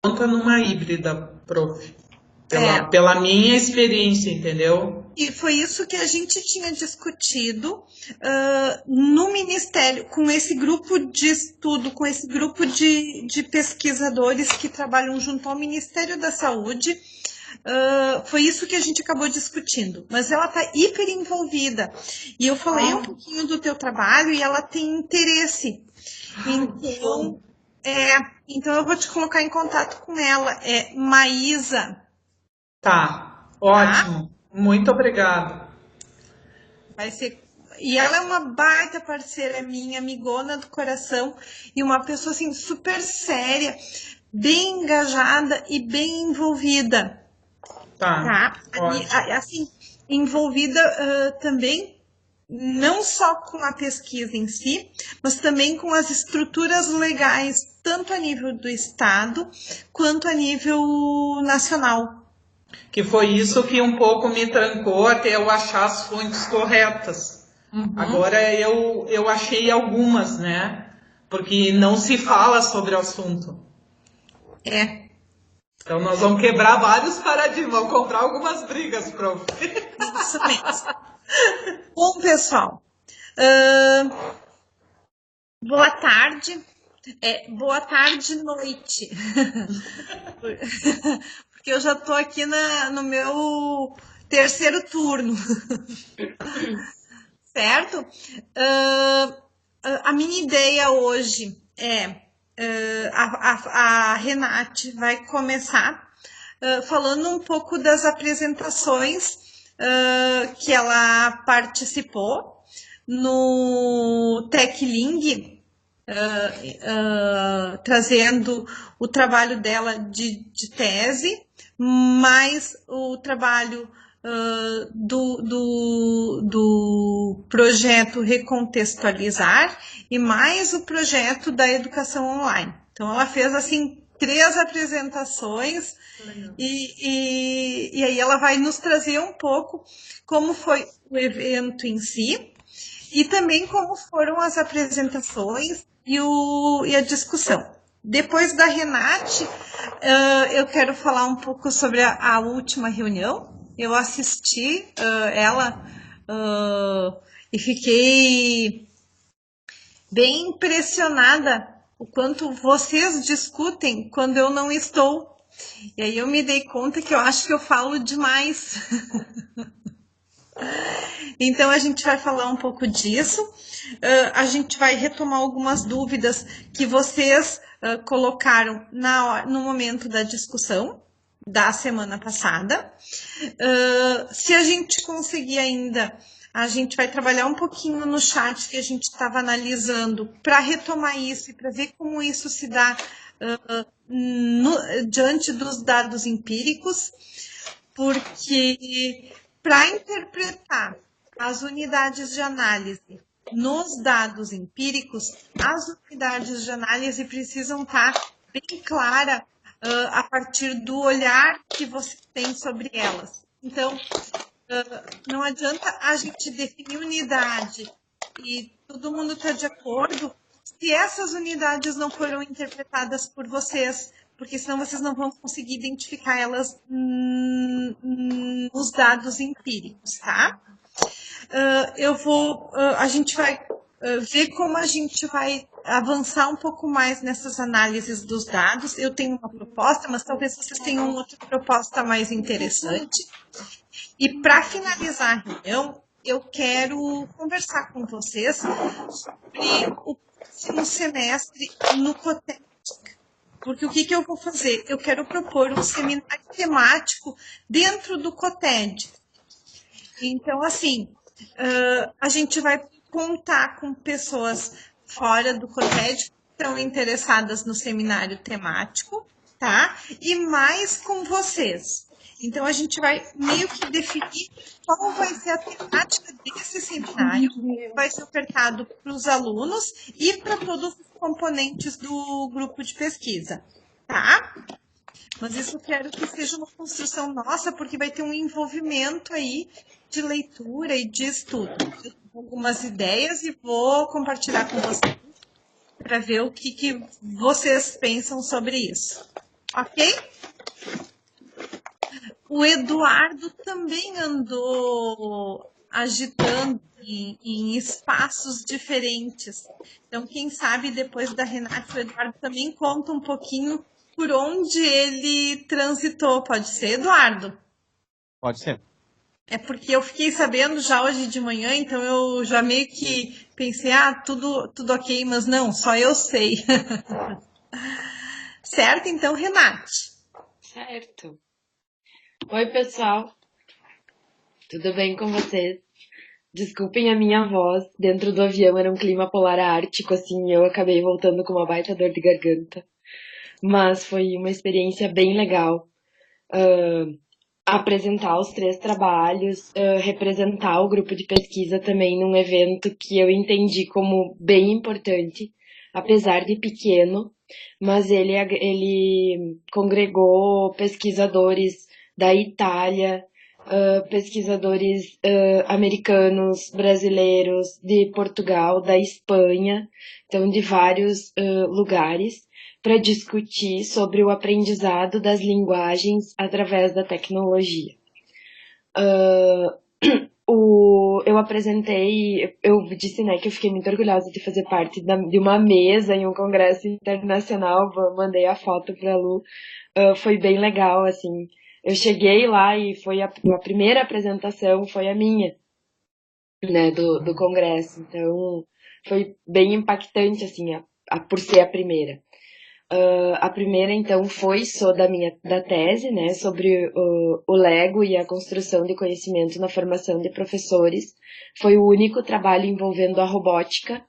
conta numa híbrida, prof. Pela minha experiência, entendeu? E foi isso que a gente tinha discutido no Ministério, com esse grupo de estudo, com esse grupo de pesquisadores que trabalham junto ao Ministério da Saúde. Foi isso que a gente acabou discutindo. Mas ela está hiper envolvida. E eu falei um pouquinho do teu trabalho e ela tem interesse. Então eu vou te colocar em contato com ela. É Maísa. Tá, ótimo. Muito obrigado. Vai ser. E ela é uma baita parceira minha, amigona do coração, e uma pessoa assim super séria, bem engajada e bem envolvida. Tá. E, assim, envolvida também não só com a pesquisa em si, mas também com as estruturas legais, tanto a nível do Estado quanto a nível nacional. Que foi isso que um pouco me trancou até eu achar as fontes corretas. Agora eu achei algumas, né? Porque não se fala sobre o assunto. Então nós vamos quebrar vários paradigmas, vamos comprar algumas brigas, prof. Isso mesmo. Bom, pessoal, boa tarde. Boa tarde, noite. Porque eu já estou aqui no meu terceiro turno. Certo? A minha ideia hoje é a Renate vai começar falando um pouco das apresentações que ela participou no TechLing, trazendo o trabalho dela de tese, mais o trabalho do projeto Recontextualizar e mais o projeto da educação online. Então, ela fez, assim, 3 apresentações e aí ela vai nos trazer um pouco como foi o evento em si e também como foram as apresentações e a discussão. Depois da Renate, eu quero falar um pouco sobre a última reunião. Eu assisti ela e fiquei bem impressionada o quanto vocês discutem quando eu não estou. E aí eu me dei conta que eu acho que eu falo demais. Então a gente vai falar um pouco disso. A gente vai retomar algumas dúvidas que vocês colocaram no momento da discussão da semana passada. Se a gente conseguir ainda, a gente vai trabalhar um pouquinho no chat que a gente estava analisando para retomar isso e para ver como isso se dá diante dos dados empíricos, porque para interpretar as unidades de análise nos dados empíricos, as unidades de análise precisam estar bem claras a partir do olhar que você tem sobre elas. Então, não adianta a gente definir unidade e todo mundo está de acordo se essas unidades não foram interpretadas por vocês, porque senão vocês não vão conseguir identificar elas nos dados empíricos, tá? A gente vai ver como a gente vai avançar um pouco mais nessas análises dos dados. Eu tenho uma proposta, mas talvez vocês tenham outra proposta mais interessante. E para finalizar a reunião, eu quero conversar com vocês sobre o próximo semestre no COTED. Porque o que eu vou fazer? Eu quero propor um seminário temático dentro do COTED. Então, assim, a gente vai contar com pessoas fora do COTED que estão interessadas no seminário temático, tá? E mais com vocês. Então, a gente vai meio que definir qual vai ser a temática desse seminário, vai ser ofertado para os alunos e para todos os componentes do grupo de pesquisa, tá? Mas isso eu quero que seja uma construção nossa, porque vai ter um envolvimento aí de leitura e de estudo. Eu tenho algumas ideias e vou compartilhar com vocês para ver o que vocês pensam sobre isso. Ok? O Eduardo também andou agitando em espaços diferentes. Então, quem sabe depois da Renata, o Eduardo também conta um pouquinho por onde ele transitou. Pode ser, Eduardo? Pode ser. É porque eu fiquei sabendo já hoje de manhã, então eu já meio que pensei, tudo ok, mas não, só eu sei. Certo? Então, Renate. Certo. Oi, pessoal. Tudo bem com vocês? Desculpem a minha voz. Dentro do avião era um clima polar ártico, assim, e eu acabei voltando com uma baita dor de garganta. Mas foi uma experiência bem legal. Apresentar os 3 trabalhos, representar o grupo de pesquisa também num evento que eu entendi como bem importante, apesar de pequeno, mas ele congregou pesquisadores da Itália, pesquisadores americanos, brasileiros, de Portugal, da Espanha, então de vários lugares, para discutir sobre o aprendizado das linguagens através da tecnologia. Eu apresentei, eu disse, né, que eu fiquei muito orgulhosa de fazer parte de uma mesa em um congresso internacional, mandei a foto para a Lu, foi bem legal, assim. Eu cheguei lá e foi a primeira apresentação foi a minha, né, do congresso, então foi bem impactante, assim, por ser a primeira. A primeira, então, foi da tese, né, sobre o Lego e a construção de conhecimento na formação de professores. Foi o único trabalho envolvendo a robótica.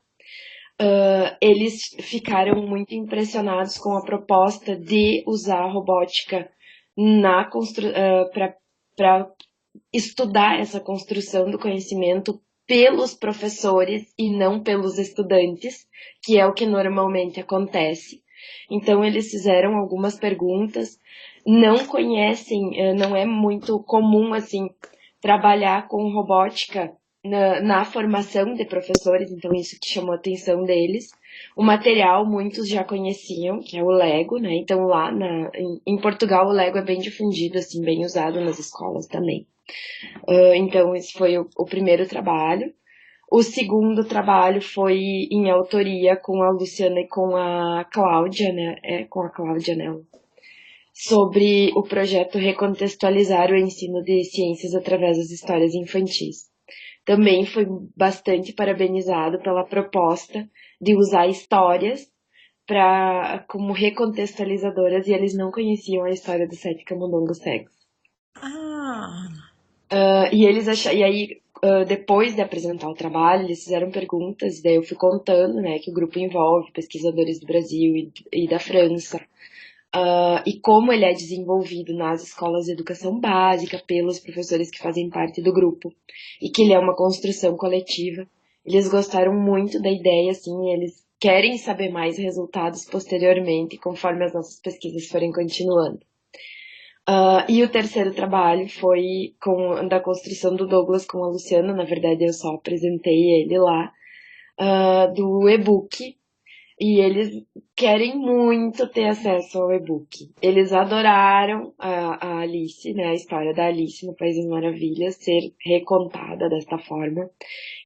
Eles ficaram muito impressionados com a proposta de usar a robótica para estudar essa construção do conhecimento pelos professores e não pelos estudantes, que é o que normalmente acontece. Então, eles fizeram algumas perguntas, não conhecem, não é muito comum, assim, trabalhar com robótica na formação de professores, então isso que chamou a atenção deles. O material muitos já conheciam, que é o Lego, né? Então, lá em Portugal, o Lego é bem difundido, assim, bem usado nas escolas também. Então, esse foi o primeiro trabalho. O segundo trabalho foi em autoria com a Luciana e com a Cláudia, né? Com a Cláudia, né? Sobre o projeto Recontextualizar o Ensino de Ciências através das Histórias Infantis. Também foi bastante parabenizado pela proposta de usar histórias como recontextualizadoras e eles não conheciam a história dos 7 camundongos cegos. E aí, depois de apresentar o trabalho, eles fizeram perguntas, daí eu fui contando, né, que o grupo envolve pesquisadores do Brasil e da França, e como ele é desenvolvido nas escolas de educação básica pelos professores que fazem parte do grupo, e que ele é uma construção coletiva. Eles gostaram muito da ideia, assim, eles querem saber mais resultados posteriormente, conforme as nossas pesquisas forem continuando. E o terceiro trabalho foi da construção do Douglas com a Luciana, na verdade eu só apresentei ele lá, do e-book, e eles querem muito ter acesso ao e-book. Eles adoraram a Alice, né, a história da Alice no País das Maravilhas ser recontada desta forma.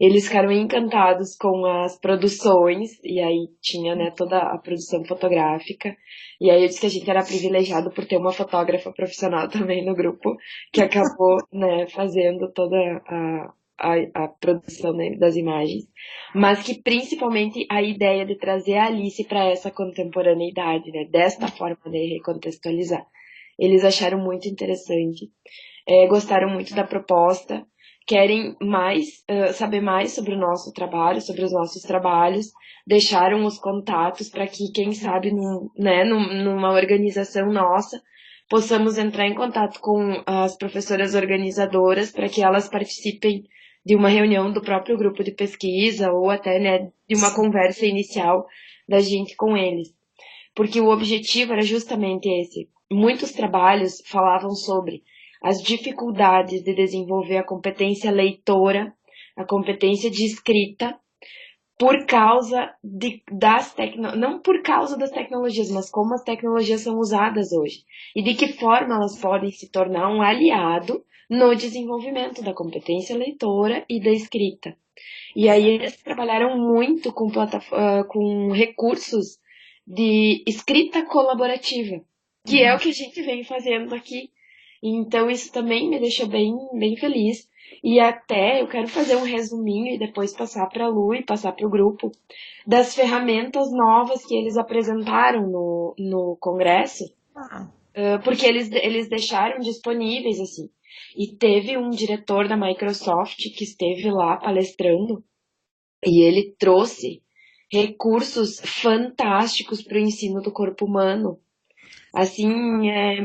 Eles ficaram encantados com as produções, e aí tinha, né, toda a produção fotográfica. E aí eu disse que a gente era privilegiado por ter uma fotógrafa profissional também no grupo, que acabou, né, fazendo toda a produção, né, das imagens. Mas que principalmente a ideia de trazer a Alice para essa contemporaneidade, né, desta forma de recontextualizar. Eles acharam muito interessante, gostaram muito da proposta, querem saber mais sobre o nosso trabalho, sobre os nossos trabalhos, deixaram os contatos para que, quem sabe, numa organização nossa, possamos entrar em contato com as professoras organizadoras para que elas participem de uma reunião do próprio grupo de pesquisa ou até, né, de uma conversa inicial da gente com eles. Porque o objetivo era justamente esse. Muitos trabalhos falavam sobre as dificuldades de desenvolver a competência leitora, a competência de escrita, por causa não por causa das tecnologias, mas como as tecnologias são usadas hoje. E de que forma elas podem se tornar um aliado no desenvolvimento da competência leitora e da escrita. E aí eles trabalharam muito com recursos de escrita colaborativa, que é o que a gente vem fazendo aqui. Então isso também me deixou bem, bem feliz. E até eu quero fazer um resuminho e depois passar para a Lu e passar para o grupo das ferramentas novas que eles apresentaram no congresso, porque eles deixaram disponíveis, assim. E teve um diretor da Microsoft que esteve lá palestrando e ele trouxe recursos fantásticos para o ensino do corpo humano. Assim,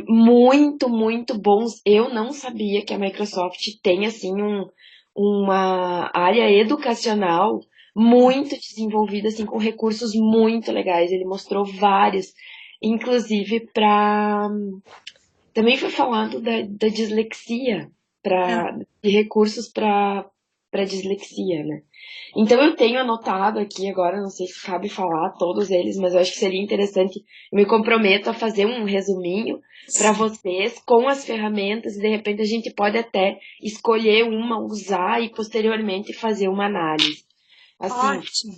muito, muito bons. Eu não sabia que a Microsoft tem, assim, uma área educacional muito desenvolvida, assim, com recursos muito legais. Ele mostrou vários, inclusive para... Também foi falando da dislexia, de recursos para dislexia, né? Então eu tenho anotado aqui agora, não sei se cabe falar todos eles, mas eu acho que seria interessante, eu me comprometo a fazer um resuminho para vocês com as ferramentas e de repente a gente pode até escolher uma, usar e posteriormente fazer uma análise. Assim, Ótimo.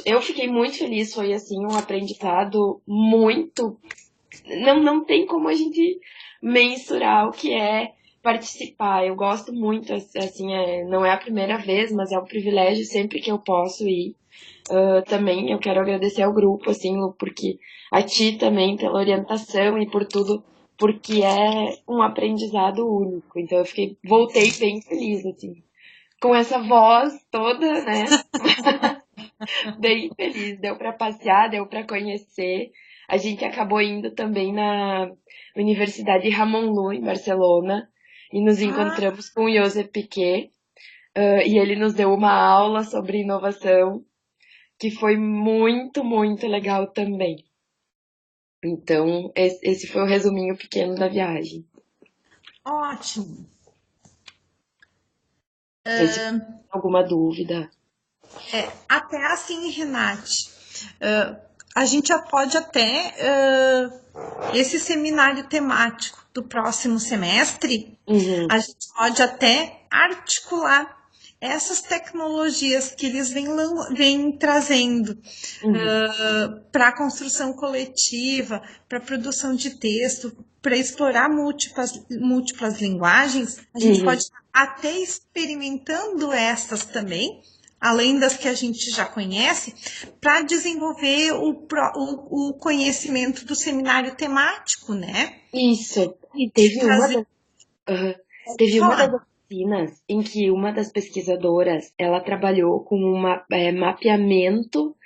eu fiquei muito feliz, foi assim um aprendizado muito... Não tem como a gente mensurar o que é participar. Eu gosto muito, assim, não é a primeira vez, mas é um privilégio sempre que eu posso ir. Também eu quero agradecer ao grupo, assim, porque a ti também pela orientação e por tudo, porque é um aprendizado único. Então voltei bem feliz, assim, com essa voz toda, né? Bem feliz, deu para passear, deu para conhecer. A gente acabou indo também na Universidade Ramon Llull, em Barcelona, e nos encontramos com o Josep Piquet, e ele nos deu uma aula sobre inovação, que foi muito, muito legal também. Então, esse foi o resuminho pequeno da viagem. Ótimo. Se tem alguma dúvida. Até assim, Renate, a gente já pode até esse seminário temático do próximo semestre, a gente pode até articular essas tecnologias que eles vêm trazendo para a construção coletiva, para a produção de texto, para explorar múltiplas linguagens, a gente pode estar até experimentando essas também, além das que a gente já conhece, para desenvolver o conhecimento do seminário temático, né? Isso. E teve uma das oficinas em que uma das pesquisadoras, ela trabalhou com um mapeamento.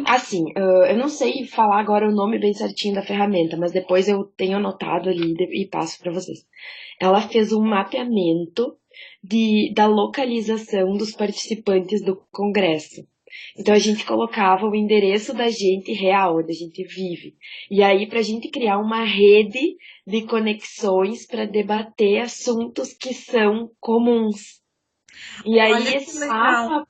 Assim, eu não sei falar agora o nome bem certinho da ferramenta, mas depois eu tenho anotado ali e passo para vocês. Ela fez um mapeamento da localização dos participantes do congresso. Então a gente colocava o endereço da gente real, onde a gente vive. E aí, para a gente criar uma rede de conexões para debater assuntos que são comuns. E aí esse mapa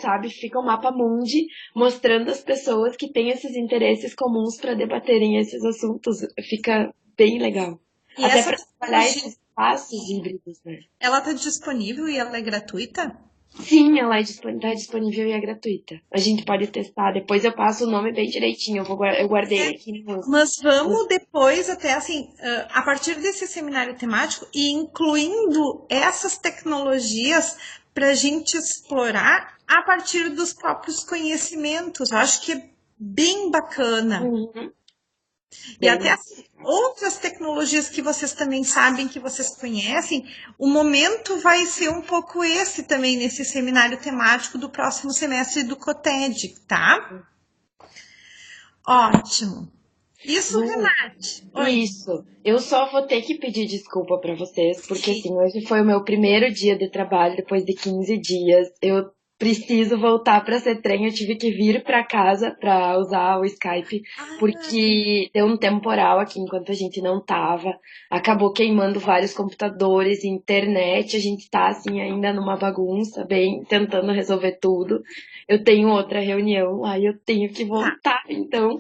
sabe, fica o mapa mundi mostrando as pessoas que têm esses interesses comuns para debaterem esses assuntos. Fica bem legal. E até para trabalhar esses espaços híbridos, né? Ela está disponível e ela é gratuita? Sim, ela está disponível e é gratuita. A gente pode testar. Depois eu passo o nome bem direitinho. Eu guardei aqui no... Mas vamos depois, até assim, a partir desse seminário temático e incluindo essas tecnologias para a gente explorar a partir dos próprios conhecimentos. Eu acho que é bem bacana. E até assim, outras tecnologias que vocês também sabem, que vocês conhecem, o momento vai ser um pouco esse também, nesse seminário temático do próximo semestre do COTED, tá? Ótimo. Isso, Renate. Oi. Isso. Eu só vou ter que pedir desculpa para vocês, porque assim, hoje foi o meu primeiro dia de trabalho, depois de 15 dias. Eu preciso voltar para Cetren, eu tive que vir para casa para usar o Skype, porque deu um temporal aqui enquanto a gente não tava, acabou queimando vários computadores, internet, a gente tá assim ainda numa bagunça, bem tentando resolver tudo. Eu tenho outra reunião, aí eu tenho que voltar, então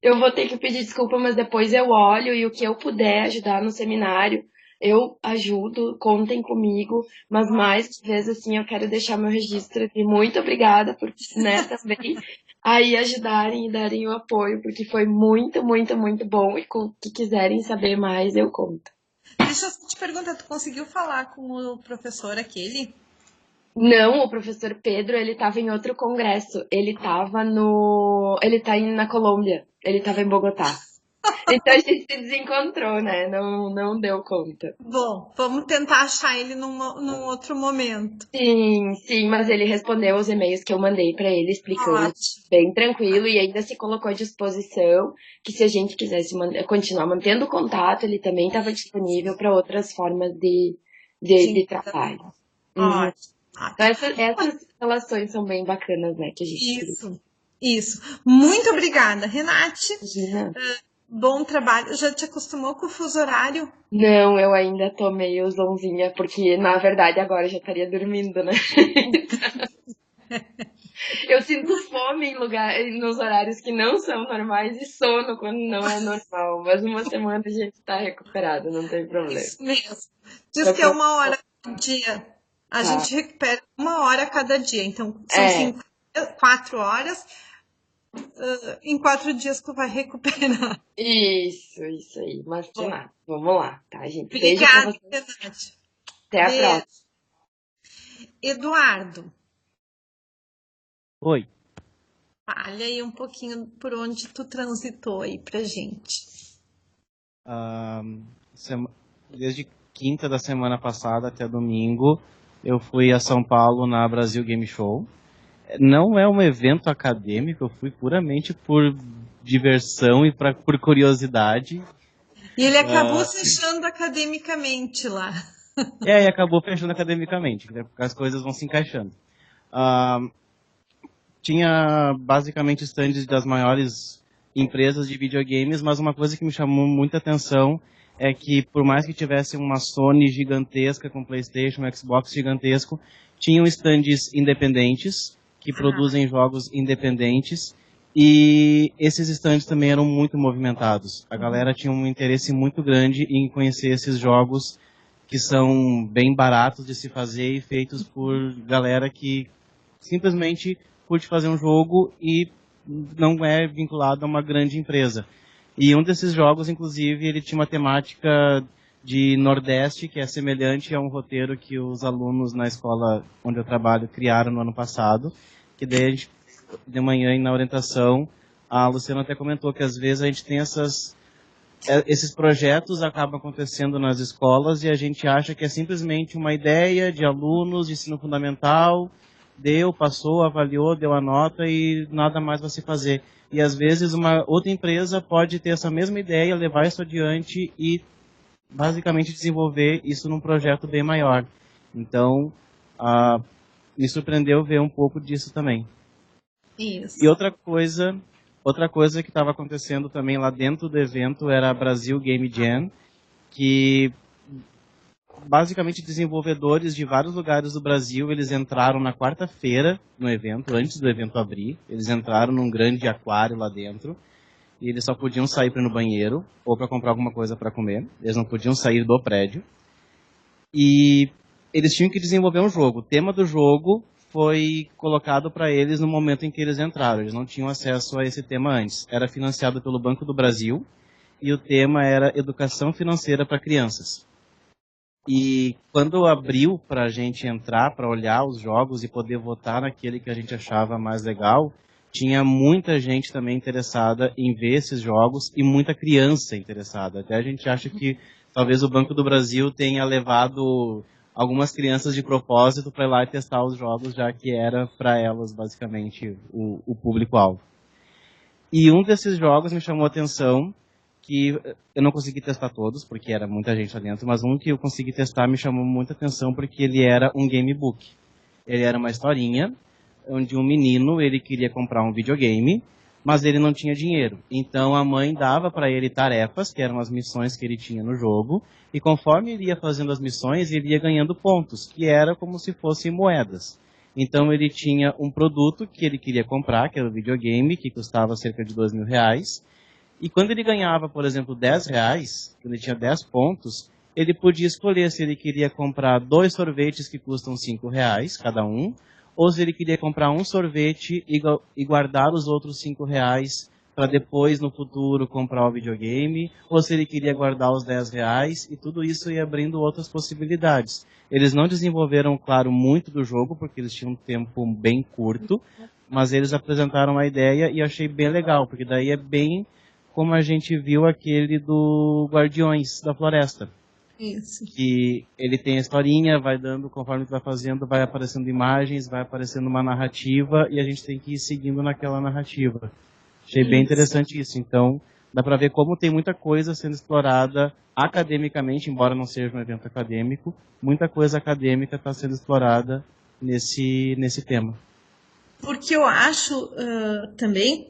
eu vou ter que pedir desculpa, mas depois eu olho e o que eu puder ajudar no seminário, eu ajudo, contem comigo, mas mais vezes assim eu quero deixar meu registro aqui. Muito obrigada por, né, também aí ajudarem e darem o apoio, porque foi muito, muito, muito bom e com que quiserem saber mais eu conto. Deixa eu te perguntar, tu conseguiu falar com o professor aquele? Não, o professor Pedro, ele estava em outro congresso. Ele estava no. Ele tá na Colômbia. Ele estava em Bogotá. Então a gente se desencontrou, né? Não deu conta. Bom, vamos tentar achar ele num outro momento. Sim, mas ele respondeu os e-mails que eu mandei para ele, explicando Ótimo. bem tranquilo e ainda se colocou à disposição que se a gente quisesse continuar mantendo contato, ele também estava disponível para outras formas de trabalho. Ótimo. Então essas relações são bem bacanas, né, que a gente cria. Isso. Muito obrigada, Renate. Imagina. Bom trabalho. Já te acostumou com o fuso horário? Não, eu ainda tô meio zonzinha, porque na verdade agora eu já estaria dormindo, né? Eu sinto fome nos horários que não são normais e sono quando não é normal. Mas uma semana a gente tá recuperado, não tem problema. Isso mesmo. Diz que é 1 hora por dia. A gente recupera 1 hora cada dia. Então, são 4 horas. Em 4 dias tu vai recuperar. Isso aí. Mas de nada. Vamos lá, tá, gente? Obrigada, Renate. Até a próxima. Eduardo. Oi. Fale aí um pouquinho por onde tu transitou aí pra gente. Desde quinta da semana passada até domingo, eu fui a São Paulo na Brasil Game Show. Não é um evento acadêmico, eu fui puramente por diversão e por curiosidade. E ele acabou fechando academicamente lá. E acabou fechando academicamente, né, porque as coisas vão se encaixando. Tinha basicamente stands das maiores empresas de videogames, mas uma coisa que me chamou muita atenção é que, por mais que tivesse uma Sony gigantesca com PlayStation, Xbox gigantesco, tinham stands independentes, que produzem jogos independentes, e esses stands também eram muito movimentados. A galera tinha um interesse muito grande em conhecer esses jogos que são bem baratos de se fazer e feitos por galera que simplesmente curte fazer um jogo e não é vinculado a uma grande empresa. E um desses jogos, inclusive, ele tinha uma temática de Nordeste, que é semelhante a um roteiro que os alunos na escola onde eu trabalho criaram no ano passado, que daí a gente, de manhã na orientação, a Luciana até comentou que às vezes a gente tem esses projetos acabam acontecendo nas escolas e a gente acha que é simplesmente uma ideia de alunos de ensino fundamental, passou, avaliou, deu a nota e nada mais vai se fazer. E às vezes uma outra empresa pode ter essa mesma ideia, levar isso adiante e basicamente desenvolver isso num projeto bem maior. Então, me surpreendeu ver um pouco disso também. Isso. E outra coisa que estava acontecendo também lá dentro do evento era a Brasil Game Jam, que basicamente desenvolvedores de vários lugares do Brasil, eles entraram na quarta-feira no evento, antes do evento abrir, eles entraram num grande aquário lá dentro, e eles só podiam sair para ir no banheiro, ou para comprar alguma coisa para comer, eles não podiam sair do prédio, e eles tinham que desenvolver um jogo. O tema do jogo foi colocado para eles no momento em que eles entraram, eles não tinham acesso a esse tema antes. Era financiado pelo Banco do Brasil, e o tema era Educação Financeira para Crianças. E quando abriu para a gente entrar, para olhar os jogos e poder votar naquele que a gente achava mais legal, tinha muita gente também interessada em ver esses jogos e muita criança interessada. Até a gente acha que talvez o Banco do Brasil tenha levado algumas crianças de propósito para ir lá e testar os jogos, já que era para elas basicamente o público-alvo. E um desses jogos me chamou a atenção, que eu não consegui testar todos, porque era muita gente lá dentro, mas um que eu consegui testar me chamou muita atenção porque ele era um gamebook. Ele era uma historinha, onde um menino, ele queria comprar um videogame, mas ele não tinha dinheiro. Então a mãe dava para ele tarefas, que eram as missões que ele tinha no jogo, e conforme ele ia fazendo as missões, ele ia ganhando pontos, que era como se fossem moedas. Então ele tinha um produto que ele queria comprar, que era o videogame, que custava cerca de R$ 2.000, e quando ele ganhava, por exemplo, R$ 10, quando ele tinha 10 pontos, ele podia escolher se ele queria comprar 2 sorvetes que custam R$ 5 cada um, ou se ele queria comprar um sorvete e guardar os outros R$ 5 para depois, no futuro, comprar o videogame, ou se ele queria guardar os R$ 10, e tudo isso ia abrindo outras possibilidades. Eles não desenvolveram, claro, muito do jogo, porque eles tinham um tempo bem curto, mas eles apresentaram a ideia e achei bem legal, porque daí é bem como a gente viu aquele do Guardiões da Floresta. Isso. Que ele tem a historinha, vai dando, conforme tu vai fazendo, vai aparecendo imagens, vai aparecendo uma narrativa, e a gente tem que ir seguindo naquela narrativa. Achei bem interessante isso. Então, dá pra ver como tem muita coisa sendo explorada academicamente, embora não seja um evento acadêmico, muita coisa acadêmica está sendo explorada nesse tema. Porque eu acho também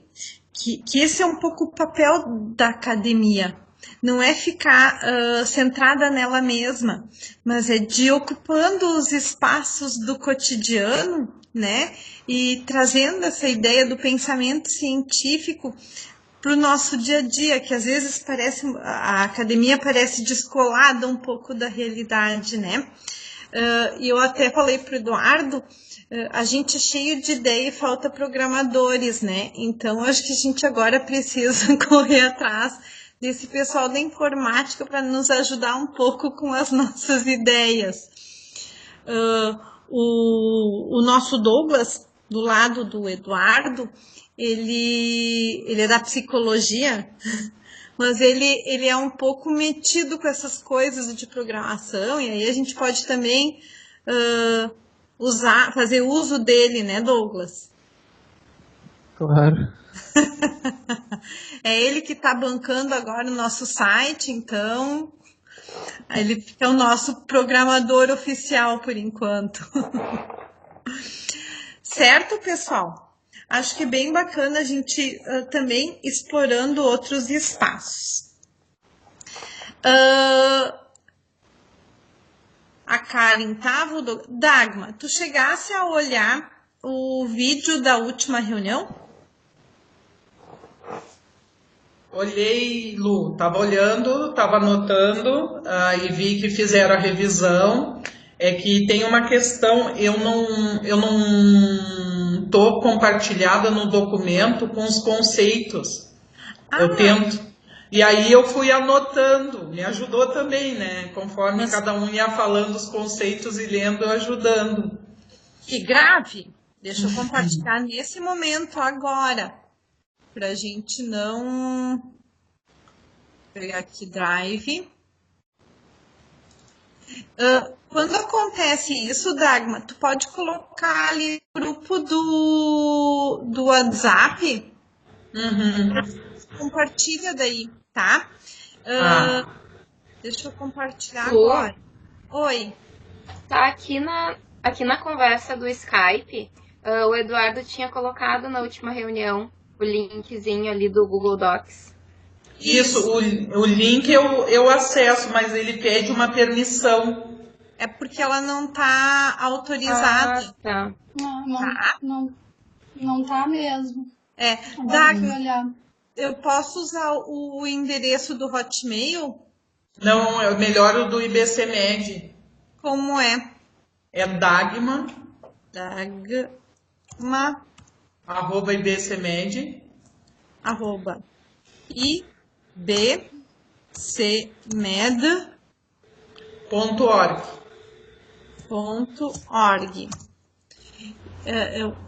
que esse é um pouco o papel da academia. Não é ficar centrada nela mesma, mas é de ir ocupando os espaços do cotidiano, né? E trazendo essa ideia do pensamento científico para o nosso dia a dia, que às vezes a academia parece descolada um pouco da realidade, né? E eu até falei para o Eduardo, a gente é cheio de ideia e falta programadores, né? Então, acho que a gente agora precisa correr atrás desse pessoal da informática para nos ajudar um pouco com as nossas ideias. O nosso Douglas, do lado do Eduardo, ele é da psicologia, mas ele é um pouco metido com essas coisas de programação, e aí a gente pode também fazer uso dele, né, Douglas? Claro. É ele que está bancando agora o nosso site, então ele é o nosso programador oficial por enquanto. Certo, pessoal? Acho que é bem bacana a gente também explorando outros espaços. A Karen estava... Dagmar, tu chegasse a olhar o vídeo da última reunião? Olhei, Lu, estava olhando, estava anotando, e vi que fizeram a revisão. É que tem uma questão, eu não estou compartilhada no documento com os conceitos. Eu tento. E aí eu fui anotando, me ajudou também, né? Conforme cada um ia falando os conceitos e lendo, eu ajudando. Que grave! Deixa eu compartilhar nesse momento agora, para a gente não... pegar aqui Drive. Quando acontece isso, Dagmar, tu pode colocar ali no grupo do WhatsApp. Compartilha daí, tá? Deixa eu compartilhar agora. Oi. Tá aqui na conversa do Skype, o Eduardo tinha colocado na última reunião o linkzinho ali do Google Docs. Isso, o link eu acesso, mas ele pede uma permissão. É porque ela não tá autorizada. Tá. Não tá mesmo. Dagmar, eu posso usar o endereço do Hotmail? Não, é melhor o do IBCMed. Como é? É Dagmar. @ IBCMed. @ ibcmed.org.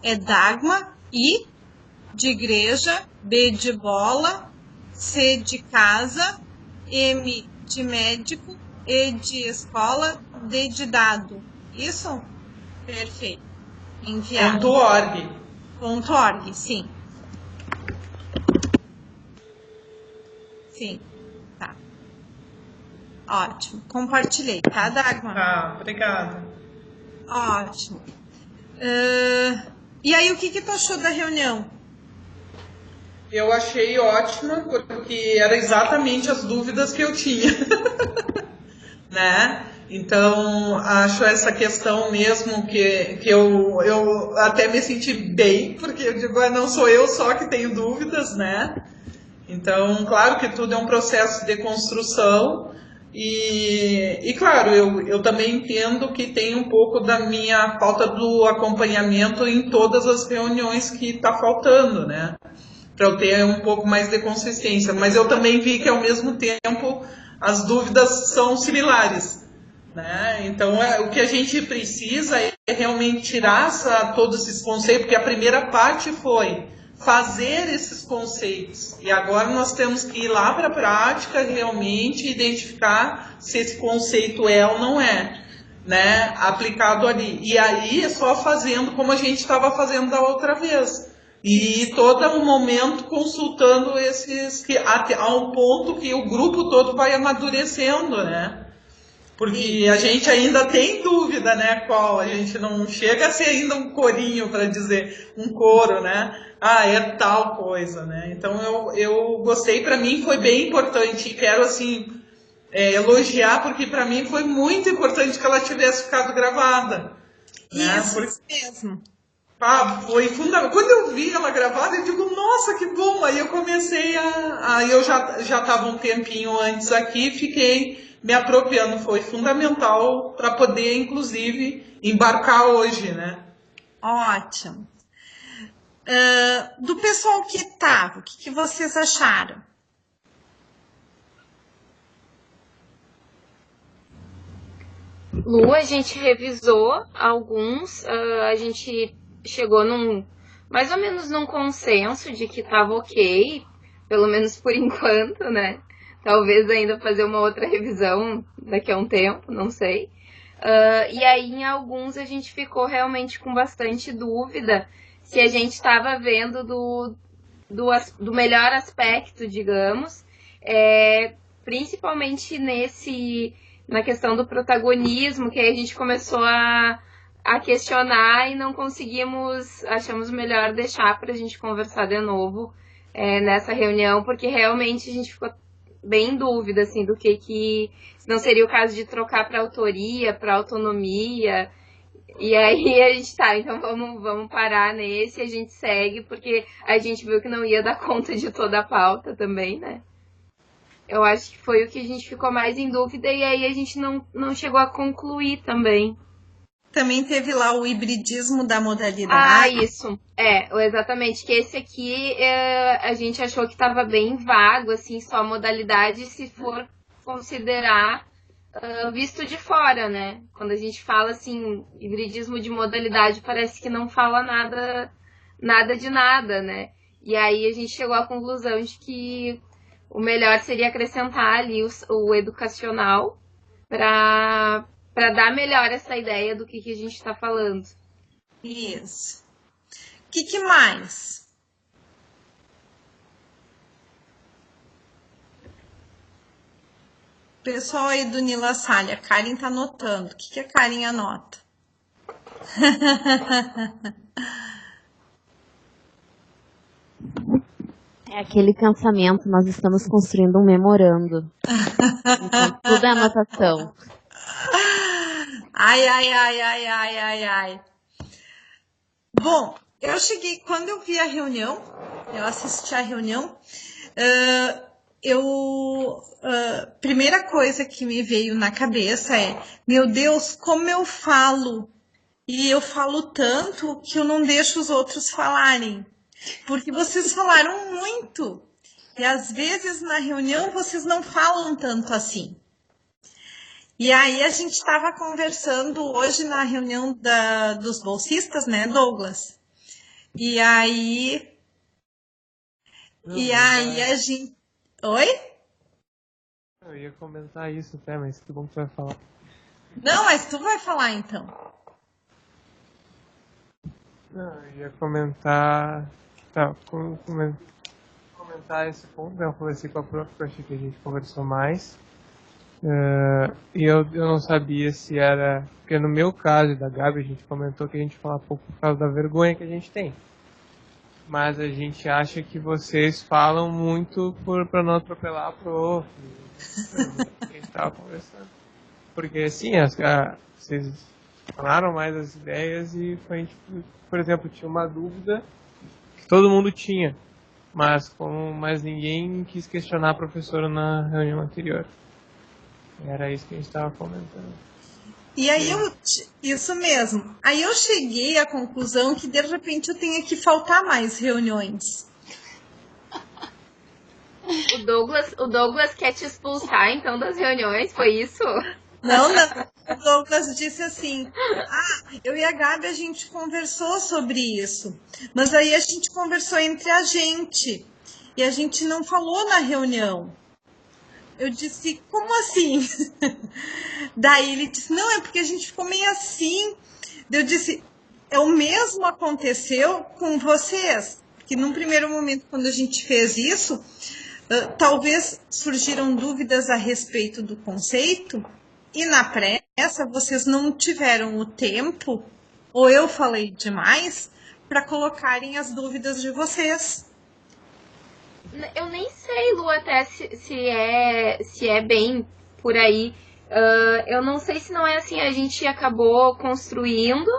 É Dagmar, I de igreja, B de bola, C de casa, M de médico, E de escola, D de dado. Isso? Perfeito. Enviado. .org. .org, sim. Sim, tá. Ótimo. Compartilhei, tá, Dagmar? Tá, obrigada. Ótimo. E aí, o que tu achou da reunião? Eu achei ótima, porque era exatamente as dúvidas que eu tinha, né? Então, acho essa questão mesmo que eu até me senti bem, porque eu digo, não sou eu só que tenho dúvidas, né? Então, claro que tudo é um processo de construção e claro, eu também entendo que tem um pouco da minha falta do acompanhamento em todas as reuniões que está faltando, né? Para eu ter um pouco mais de consistência. Mas eu também vi que, ao mesmo tempo, as dúvidas são similares. Né? Então, o que a gente precisa é realmente tirar todos esses conceitos, porque a primeira parte foi fazer esses conceitos. E agora nós temos que ir lá para a prática, realmente identificar se esse conceito é ou não é, né? Aplicado ali. E aí é só fazendo como a gente estava fazendo da outra vez. E todo um momento consultando esses, até a um ponto que o grupo todo vai amadurecendo, né? Porque a gente ainda tem dúvida, né, qual, a gente não chega a ser ainda um corinho para dizer, um coro, né, é tal coisa, né, então eu gostei, para mim foi bem importante e quero, assim, elogiar, porque para mim foi muito importante que ela tivesse ficado gravada. Isso, né? Isso mesmo. Foi fundamental. Quando eu vi ela gravada, eu digo, nossa, que bom! Aí eu comecei Aí eu já estava um tempinho antes aqui, fiquei me apropriando. Foi fundamental para poder, inclusive, embarcar hoje, né? Ótimo. Do pessoal que estava, o que vocês acharam? Lu, a gente revisou alguns, a gente chegou mais ou menos num consenso de que estava ok, pelo menos por enquanto, né? Talvez ainda fazer uma outra revisão daqui a um tempo, não sei. E aí em alguns a gente ficou realmente com bastante dúvida se a gente estava vendo do melhor aspecto, digamos, principalmente na questão do protagonismo, que aí a gente começou a questionar e não conseguimos, achamos melhor deixar para a gente conversar de novo nessa reunião, porque realmente a gente ficou bem em dúvida, assim, do que não seria o caso de trocar para autoria, para autonomia. E aí a gente então vamos parar nesse, a gente segue, porque a gente viu que não ia dar conta de toda a pauta também, né? Eu acho que foi o que a gente ficou mais em dúvida e aí a gente não chegou a concluir também. Também teve lá o hibridismo da modalidade. Isso. Exatamente. Que esse aqui a gente achou que estava bem vago, assim, só a modalidade, se for considerar visto de fora, né? Quando a gente fala, assim, hibridismo de modalidade, parece que não fala nada de nada, né? E aí a gente chegou à conclusão de que o melhor seria acrescentar ali o educacional para dar melhor essa ideia do que a gente está falando. Isso. O que mais? Pessoal aí do Nila Salha, a Karen tá anotando. O que a Karen anota? É aquele pensamento, nós estamos construindo um memorando. Então, tudo é anotação. Ai. Bom, quando eu vi a reunião, eu assisti a reunião, primeira coisa que me veio na cabeça meu Deus, como eu falo, e eu falo tanto que eu não deixo os outros falarem, porque vocês falaram muito, e às vezes na reunião vocês não falam tanto assim. E aí a gente estava conversando hoje na reunião dos bolsistas, né, Douglas? E aí a gente... Oi? Eu ia comentar isso até, mas que bom que tu vai falar. Não, mas tu vai falar então. Não, eu ia comentar... Tá, comentar esse ponto, né? Eu conversei com a prof, que eu achei que a gente conversou mais. E eu não sabia se era... Porque no meu caso e da Gabi, a gente comentou que a gente fala pouco por causa da vergonha que a gente tem. Mas a gente acha que vocês falam muito para não atropelar a prof. Que a gente estava conversando. Porque assim, vocês falaram mais as ideias e a gente, por exemplo, tinha uma dúvida que todo mundo tinha. Mas ninguém quis questionar a professora na reunião anterior. Era isso que a gente estava comentando. E aí isso mesmo. Aí eu cheguei à conclusão que de repente eu tenho que faltar mais reuniões. O Douglas quer te expulsar então das reuniões, foi isso? Não. O Douglas disse assim: eu e a Gabi a gente conversou sobre isso. Mas aí a gente conversou entre a gente. E a gente não falou na reunião. Eu disse, como assim? Daí ele disse, não, é porque a gente ficou meio assim. Eu disse, o mesmo aconteceu com vocês. Porque num primeiro momento, quando a gente fez isso, talvez surgiram dúvidas a respeito do conceito. E na pressa, vocês não tiveram o tempo, ou eu falei demais, para colocarem as dúvidas de vocês. Eu nem sei, Lu, até se é bem por aí. Eu não sei se não é assim, a gente acabou construindo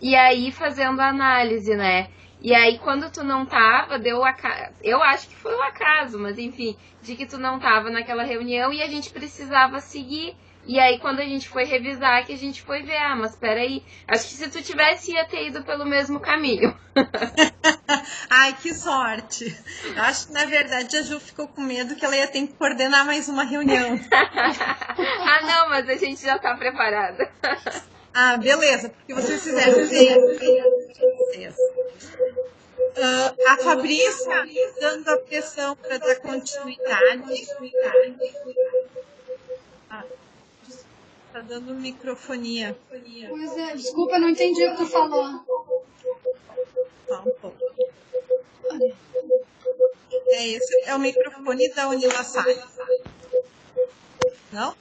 e aí fazendo análise, né? E aí quando tu não tava, eu acho que foi um acaso, mas enfim, de que tu não tava naquela reunião e a gente precisava seguir. E aí quando a gente foi revisar, que a gente foi ver, mas peraí, acho que se tu tivesse, ia ter ido pelo mesmo caminho. Ai, que sorte. Eu acho que, na verdade, a Ju ficou com medo que ela ia ter que coordenar mais uma reunião. Não, mas a gente já tá preparada. Beleza, porque vocês fizeram bem. A Fabrícia dando a pressão para dar continuidade. Tá dando microfonia. Pois é, desculpa, não entendi o que tu falou. Só um pouco. Esse é o microfone da Unilassai. Não?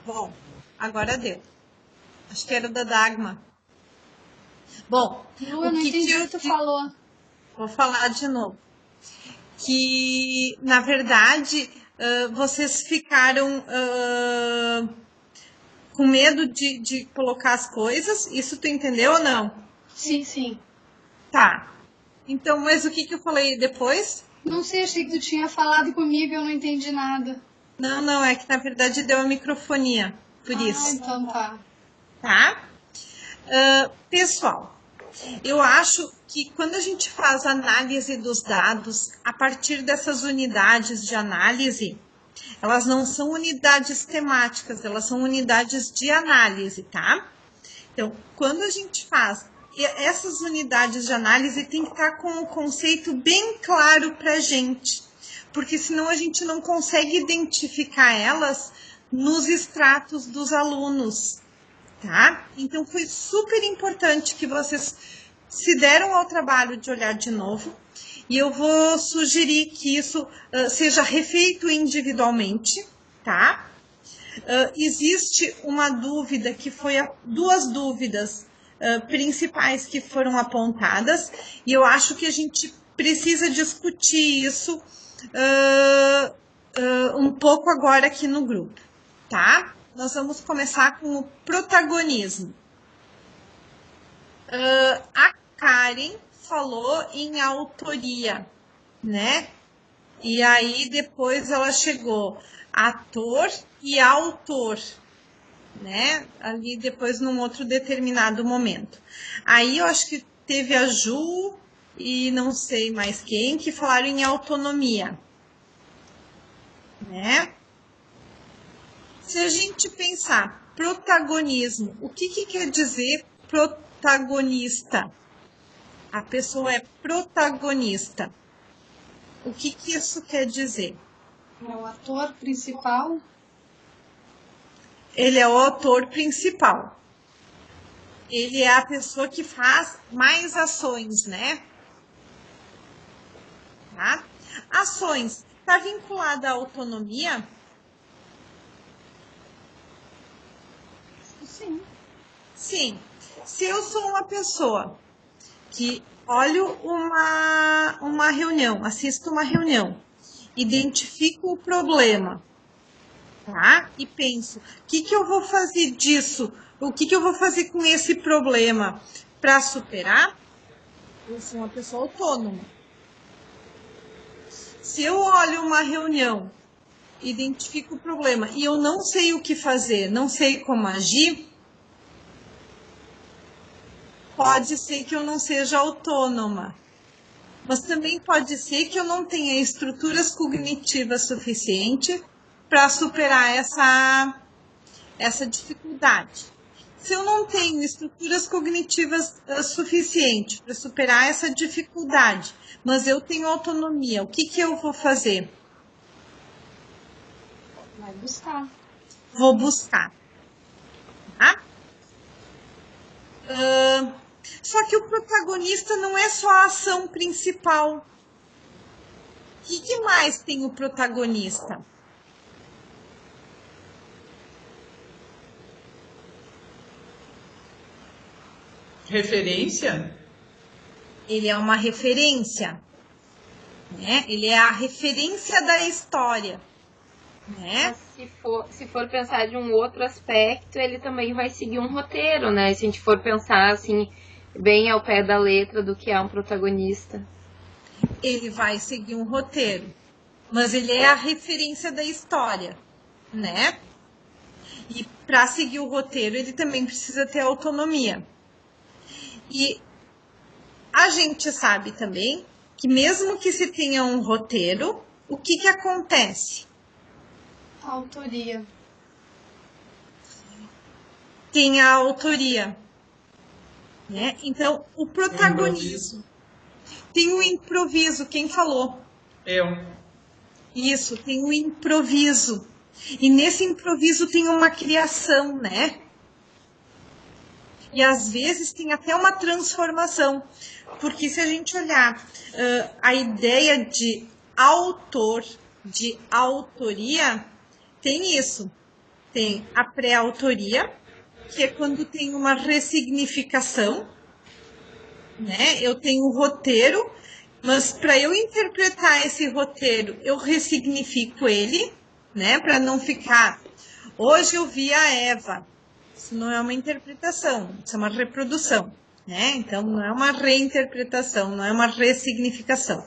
Bom, agora deu. Acho que era da Dagmar. Bom, eu não entendi o que tu falou. Vou falar de novo. Que, na verdade, vocês ficaram com medo de colocar as coisas. Isso tu entendeu ou não? Sim, sim. Tá. Então, mas o que eu falei depois? Não sei, achei que tu tinha falado comigo e eu não entendi nada. Não, é que na verdade deu a microfonia, por isso. Então tá. Tá? Pessoal, eu acho que quando a gente faz análise dos dados, a partir dessas unidades de análise, elas não são unidades temáticas, elas são unidades de análise, tá? Então, quando a gente faz essas unidades de análise, tem que estar com o conceito bem claro para a gente, porque senão a gente não consegue identificar elas nos extratos dos alunos, tá? Então, foi super importante que vocês se deram ao trabalho de olhar de novo, e eu vou sugerir que isso seja refeito individualmente, tá? Existe uma dúvida que foi duas dúvidas principais que foram apontadas, e eu acho que a gente precisa discutir isso um pouco agora aqui no grupo, tá? Nós vamos começar com o protagonismo. A Karen falou em autoria, né? E aí depois ela chegou ator e autor, né? Ali depois num outro determinado momento. Aí eu acho que teve a Ju e não sei mais quem que falaram em autonomia, né? Se a gente pensar protagonismo, o que quer dizer protagonista? A pessoa é protagonista. O que isso quer dizer? É o ator principal? Ele é o autor principal. Ele é a pessoa que faz mais ações, né? Tá? Ações. Está vinculada à autonomia? Sim. Sim. Se eu sou uma pessoa que olho uma reunião, assisto uma reunião, identifico o problema, tá? E penso, o que eu vou fazer disso? O que eu vou fazer com esse problema para superar? Eu sou uma pessoa autônoma. Se eu olho uma reunião, identifico o problema e eu não sei o que fazer, não sei como agir, pode ser que eu não seja autônoma. Mas também pode ser que eu não tenha estruturas cognitivas suficientes para superar essa dificuldade. Se eu não tenho estruturas cognitivas suficientes para superar essa dificuldade, mas eu tenho autonomia, o que eu vou fazer? Vai buscar. Vou buscar. Tá? Só que o protagonista não é só a ação principal. O que mais tem o protagonista? Referência? Ele é uma referência, né? Ele é a referência da história, né? Mas se for pensar de um outro aspecto, ele também vai seguir um roteiro, né? Se a gente for pensar assim, bem ao pé da letra do que é um protagonista. Ele vai seguir um roteiro, mas ele é a referência da história, né? E para seguir o roteiro, ele também precisa ter autonomia. E a gente sabe também que mesmo que se tenha um roteiro, o que acontece? Autoria. Tem a autoria, né? Então, o protagonismo tem o improviso. Quem falou? Eu. Isso, tem o improviso. E nesse improviso tem uma criação, né? E às vezes tem até uma transformação. Porque se a gente olhar a ideia de autor, de autoria, tem isso. Tem a pré-autoria, que é quando tem uma ressignificação, né? Eu tenho o roteiro, mas para eu interpretar esse roteiro, eu ressignifico ele, né? Para não ficar. Hoje eu vi a Eva. Isso não é uma interpretação, isso é uma reprodução, né? Então não é uma reinterpretação, não é uma ressignificação.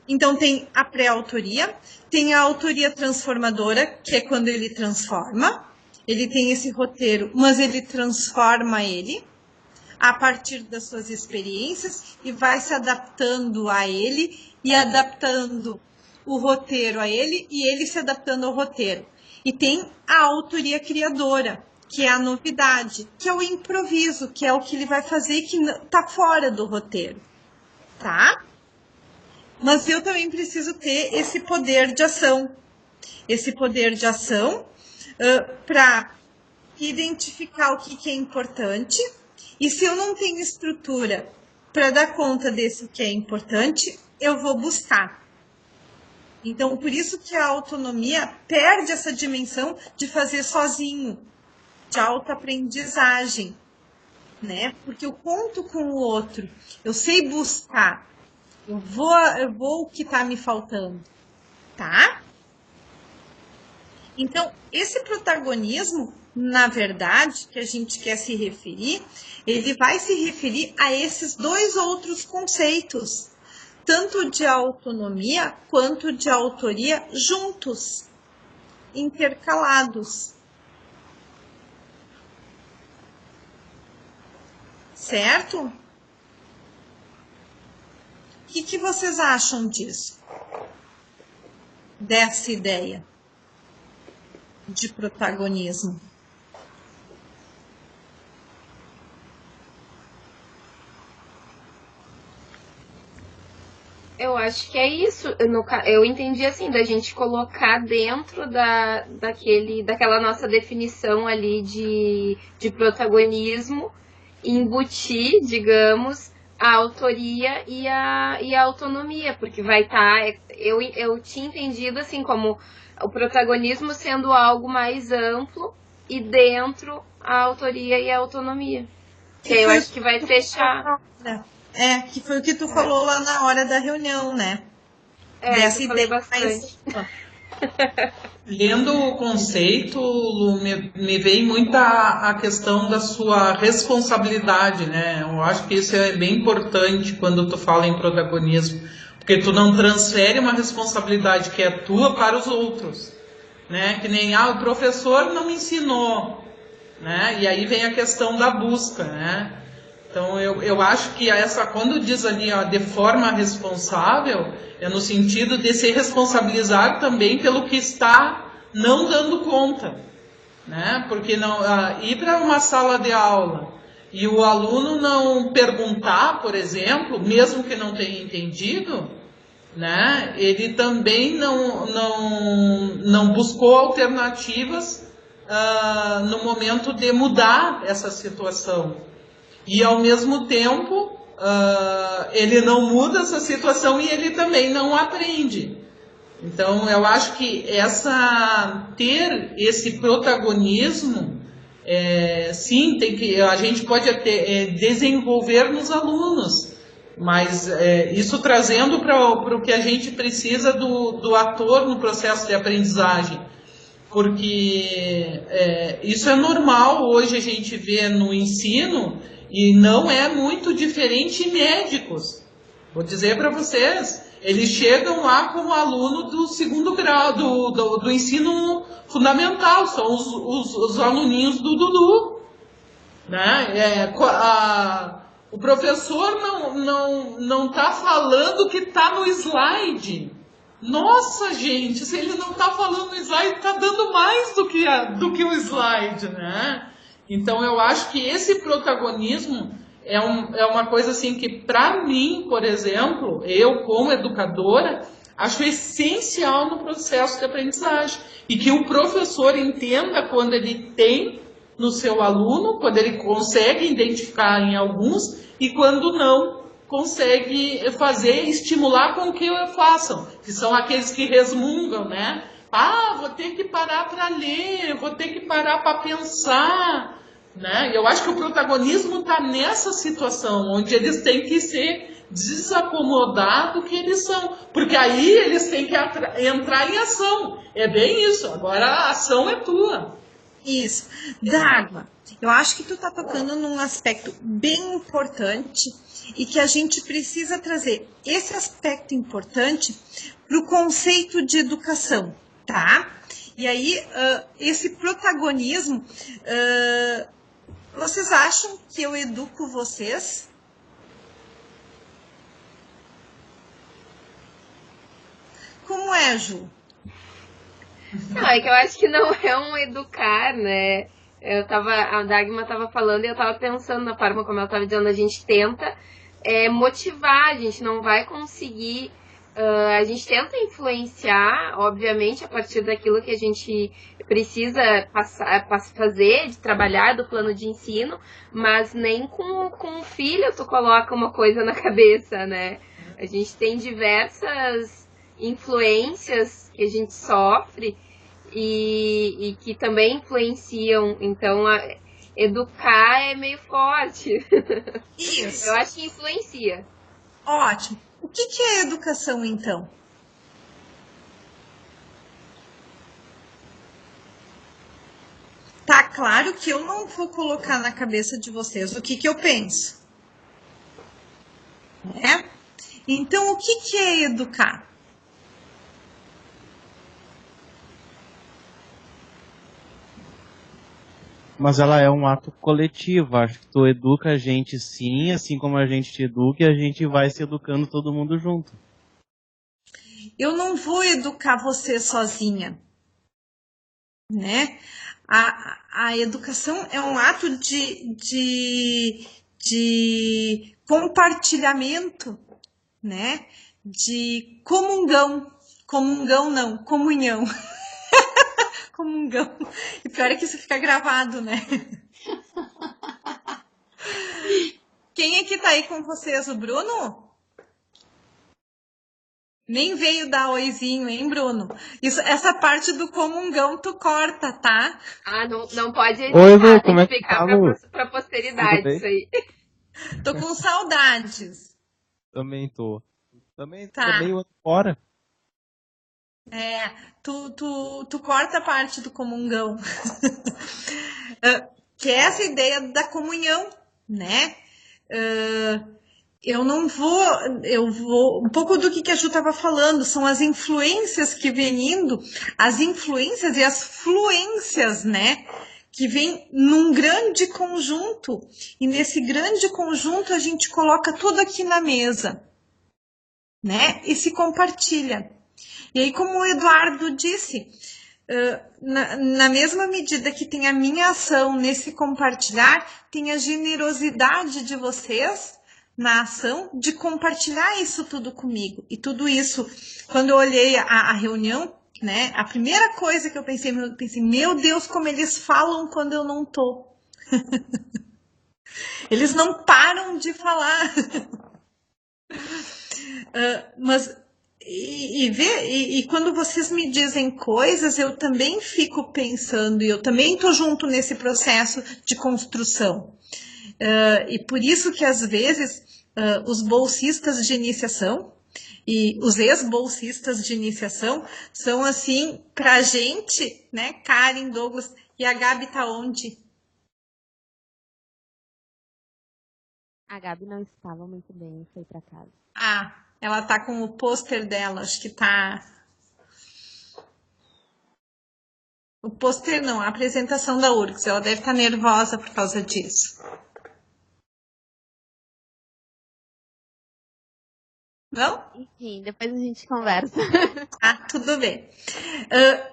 Então tem a pré-autoria, tem a autoria transformadora, que é quando ele transforma. Ele tem esse roteiro, mas ele transforma ele a partir das suas experiências e vai se adaptando a ele e adaptando o roteiro a ele e ele se adaptando ao roteiro. E tem a autoria criadora, que é a novidade, que é o improviso, que é o que ele vai fazer que está fora do roteiro, tá? Mas eu também preciso ter esse poder de ação. Esse poder de ação para identificar o que é importante. E se eu não tenho estrutura para dar conta desse que é importante, eu vou buscar. Então, por isso que a autonomia perde essa dimensão de fazer sozinho, de autoaprendizagem, né? Porque eu conto com o outro, eu sei buscar, eu vou o que está me faltando, tá? Então, esse protagonismo, na verdade, que a gente quer se referir, ele vai se referir a esses dois outros conceitos, tanto de autonomia quanto de autoria juntos, intercalados. Certo? O que vocês acham disso? Dessa ideia de protagonismo? Eu acho que é isso. Eu entendi assim, da gente colocar dentro daquela nossa definição ali de protagonismo, embutir, digamos, a autoria e a autonomia, porque vai estar. Eu tinha entendido assim como o protagonismo sendo algo mais amplo e dentro a autoria e a autonomia. Que aí eu acho que vai fechar. Que foi o que tu falou lá na hora da reunião, né? Dessa eu falei bastante. Lendo o conceito, Lu, me veio muito a questão da sua responsabilidade, né? Eu acho que isso é bem importante quando tu fala em protagonismo, porque tu não transfere uma responsabilidade que é tua para os outros, né? Que nem, o professor não me ensinou, né? E aí vem a questão da busca, né? Então eu acho que quando diz ali, de forma responsável, é no sentido de se responsabilizar também pelo que está não dando conta, né? Porque não ir para uma sala de aula e o aluno não perguntar, por exemplo, mesmo que não tenha entendido, né? Ele também não buscou alternativas no momento de mudar essa situação. E, ao mesmo tempo, ele não muda essa situação e ele também não aprende. Então, eu acho que ter esse protagonismo, sim, a gente pode até desenvolver nos alunos, mas isso trazendo para o que a gente precisa do ator no processo de aprendizagem. Porque isso é normal hoje a gente vê no ensino e não é muito diferente em médicos. Vou dizer para vocês, eles chegam lá como aluno do segundo grau, do ensino fundamental, são os aluninhos do Dudu. Né? O professor não está falando o que está no slide. Nossa, gente, se ele não está falando o slide, está dando mais do que o slide, né? Então, eu acho que esse protagonismo é uma coisa assim que, para mim, por exemplo, eu como educadora, acho essencial no processo de aprendizagem. E que o professor entenda quando ele tem no seu aluno, quando ele consegue identificar em alguns e quando não consegue estimular com que façam, que são aqueles que resmungam, né? Vou ter que parar para ler, vou ter que parar para pensar, né? Eu acho que o protagonismo está nessa situação, onde eles têm que ser desacomodados que eles são, porque aí eles têm que entrar em ação. É bem isso, agora a ação é tua. Isso. Dagmar, eu acho que tu está tocando num aspecto bem importante e que a gente precisa trazer esse aspecto importante para o conceito de educação, tá? E aí, esse protagonismo, vocês acham que eu educo vocês? Como é, Ju? Não, é que eu acho que não é um educar, né? A Dagmar estava falando e eu estava pensando na forma como ela estava dizendo, a gente tenta motivar, a gente não vai conseguir, a gente tenta influenciar, obviamente, a partir daquilo que a gente precisa fazer, de trabalhar do plano de ensino, mas nem com o filho tu coloca uma coisa na cabeça, né? A gente tem diversas influências que a gente sofre e que também influenciam, então educar é meio forte. Isso. Eu acho que influencia. Ótimo. O que é educação, então? Tá claro que eu não vou colocar na cabeça de vocês o que eu penso. Né? Então, o que é educar? Mas ela é um ato coletivo, acho que tu educa a gente sim, assim como a gente te educa e a gente vai se educando todo mundo junto. Eu não vou educar você sozinha, né? A educação é um ato de compartilhamento, né? De comunhão não, comunhão. Comungão. E pior é que isso fica gravado, né? Quem é que tá aí com vocês? O Bruno? Nem veio dar oizinho, hein, Bruno? Essa parte do comungão tu corta, tá? Ah, não pode Oi, editar, Lu, tem como é que que ficar tá, Lu? pra posteridade Tudo bem? isso aí. Tô com saudades. Também tô. Também Tá. meio ano fora. Tu corta a parte do comungão. Que é essa ideia da comunhão, né? Eu vou. Um pouco do que a Ju estava falando, são as influências que vêm indo, as influências e as fluências, né? Que vem num grande conjunto. E nesse grande conjunto a gente coloca tudo aqui na mesa, né? E se compartilha. E aí, como o Eduardo disse, na mesma medida que tem a minha ação nesse compartilhar, tem a generosidade de vocês na ação de compartilhar isso tudo comigo. E tudo isso, quando eu olhei a reunião, né, a primeira coisa que eu pensei, meu Deus, como eles falam quando eu não tô. Eles não param de falar. Mas quando vocês me dizem coisas, eu também fico pensando, e eu também estou junto nesse processo de construção. E por isso que às vezes os bolsistas de iniciação e os ex-bolsistas de iniciação são assim, pra gente, né, Karen, Douglas, e a Gabi tá onde? A Gabi não estava muito bem, foi para casa. Ah, ela tá com o pôster dela, acho que tá... O pôster não, a apresentação da URGS, ela deve estar nervosa por causa disso. Não? Enfim, depois a gente conversa. Ah, tudo bem.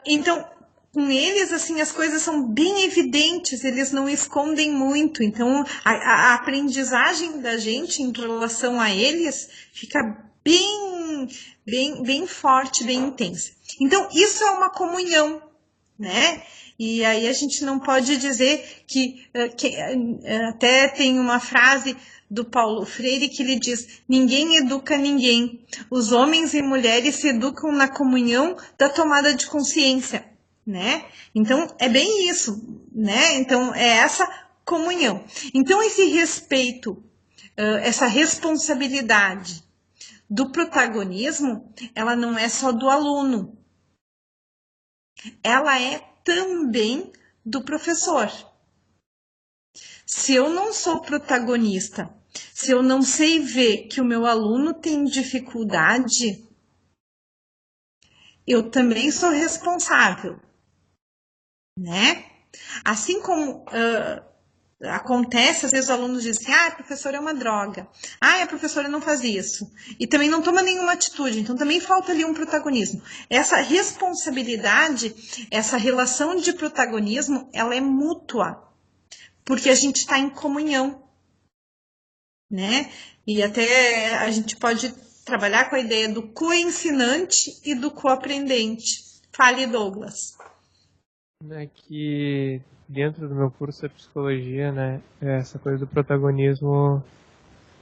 Então, com eles, assim, as coisas são bem evidentes, eles não escondem muito. Então, a aprendizagem da gente em relação a eles fica bem forte, bem intensa. Então, isso é uma comunhão, né? E aí a gente não pode dizer que até tem uma frase do Paulo Freire que ele diz: ninguém educa ninguém. Os homens e mulheres se educam na comunhão da tomada de consciência, né? Então é bem isso, né? Então é essa comunhão. Então esse respeito, essa responsabilidade do protagonismo, ela não é só do aluno, ela é também do professor. Se eu não sou protagonista, se eu não sei ver que o meu aluno tem dificuldade, eu também sou responsável, né? Assim como acontece, às vezes os alunos dizem assim, a professora é uma droga, a professora não faz isso, e também não toma nenhuma atitude, então também falta ali um protagonismo. Essa responsabilidade, essa relação de protagonismo, ela é mútua, porque a gente está em comunhão, né? E até a gente pode trabalhar com a ideia do co-ensinante e do co-aprendente. Fale, Douglas. É que dentro do meu curso de psicologia, né, essa coisa do protagonismo,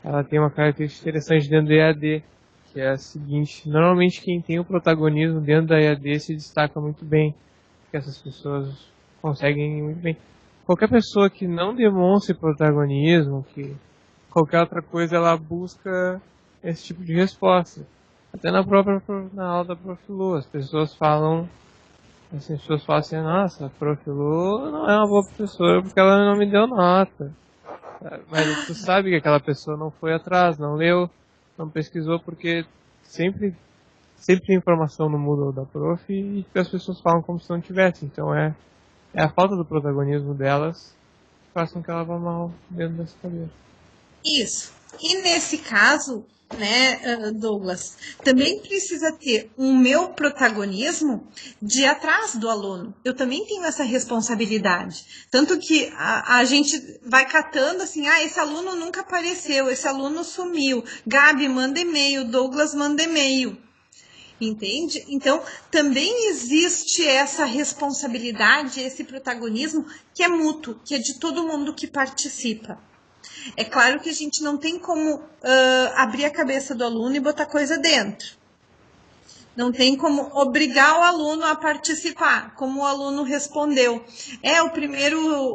ela tem uma característica interessante dentro do EAD, que é a seguinte: normalmente quem tem o protagonismo dentro da EAD se destaca muito bem, porque essas pessoas conseguem ir muito bem. Qualquer pessoa que não demonstre protagonismo, que qualquer outra coisa, ela busca esse tipo de resposta. Até na aula da Prof. Lu, as pessoas falam assim, nossa, a Prof. Lu não é uma boa professora porque ela não me deu nota. Mas tu sabe que aquela pessoa não foi atrás, não leu, não pesquisou, porque sempre tem informação no Moodle da Prof. E as pessoas falam como se não tivesse. Então é a falta do protagonismo delas que faz com que ela vá mal dentro dessa cadeira. Isso. E nesse caso, né, Douglas, também precisa ter o meu protagonismo de ir atrás do aluno. Eu também tenho essa responsabilidade. Tanto que a gente vai catando assim, esse aluno nunca apareceu, esse aluno sumiu. Gabi, manda e-mail, Douglas, manda e-mail. Entende? Então, também existe essa responsabilidade, esse protagonismo que é mútuo, que é de todo mundo que participa. É claro que a gente não tem como abrir a cabeça do aluno e botar coisa dentro, Não tem como obrigar o aluno a participar, como o aluno respondeu.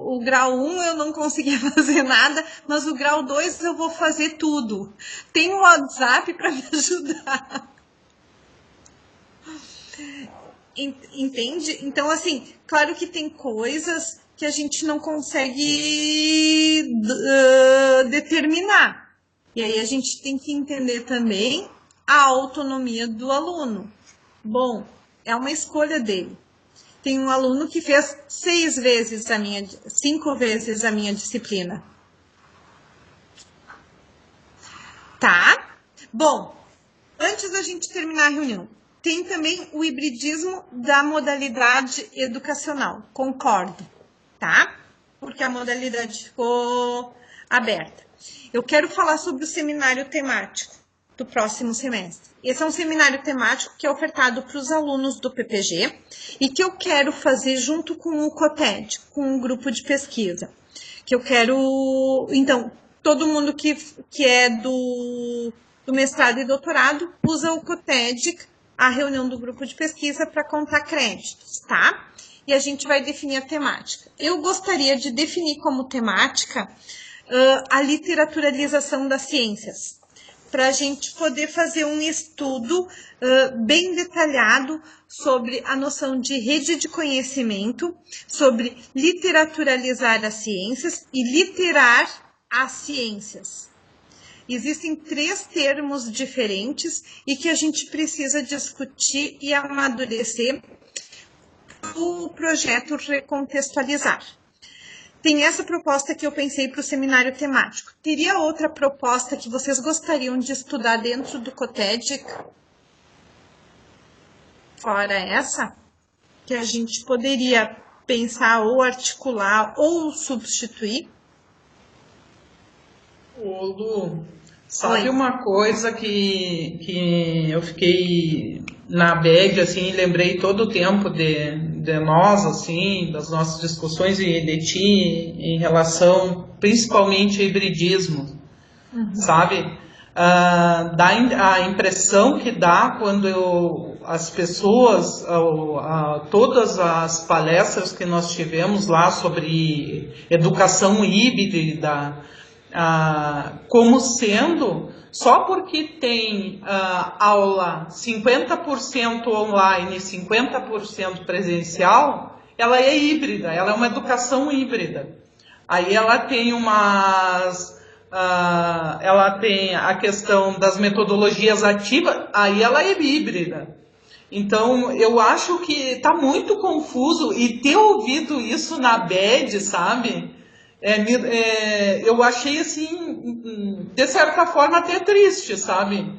O grau 1 eu não conseguia fazer nada, mas o grau 2 eu vou fazer tudo. Tem o WhatsApp para me ajudar. Entende? Então, assim, claro que tem coisas que a gente não consegue determinar. E aí a gente tem que entender também a autonomia do aluno. Bom, é uma escolha dele. Tem um aluno que fez 5 vezes a minha disciplina. Tá? Bom, antes da gente terminar a reunião, tem também o hibridismo da modalidade educacional. Concordo, tá? Porque a modalidade ficou aberta. Eu quero falar sobre o seminário temático do próximo semestre. Esse é um seminário temático que é ofertado para os alunos do PPG e que eu quero fazer junto com o COTED, com um grupo de pesquisa. Que eu quero... Então, todo mundo que é do mestrado e doutorado usa o COTED, a reunião do grupo de pesquisa, para contar créditos, tá? E a gente vai definir a temática. Eu gostaria de definir como temática a literaturalização das ciências, para a gente poder fazer um estudo bem detalhado sobre a noção de rede de conhecimento, sobre literaturalizar as ciências e literar as ciências. Existem 3 termos diferentes e que a gente precisa discutir e amadurecer o projeto Recontextualizar. Tem essa proposta que eu pensei para o seminário temático. Teria outra proposta que vocês gostariam de estudar dentro do COTED? Fora essa, que a gente poderia pensar ou articular ou substituir? Ô, Lu, sabe uma coisa que eu fiquei na bad, assim, lembrei todo o tempo de nós, assim, das nossas discussões e de ti em relação principalmente ao hibridismo, sabe? Dá a impressão que dá quando as pessoas, todas as palestras que nós tivemos lá sobre educação híbrida, como sendo, só porque tem aula 50% online e 50% presencial, ela é híbrida, ela é uma educação híbrida. Aí ela tem ela tem a questão das metodologias ativas, aí ela é híbrida. Então, eu acho que está muito confuso, e ter ouvido isso na BED, sabe? Eu achei, assim, de certa forma até triste, sabe?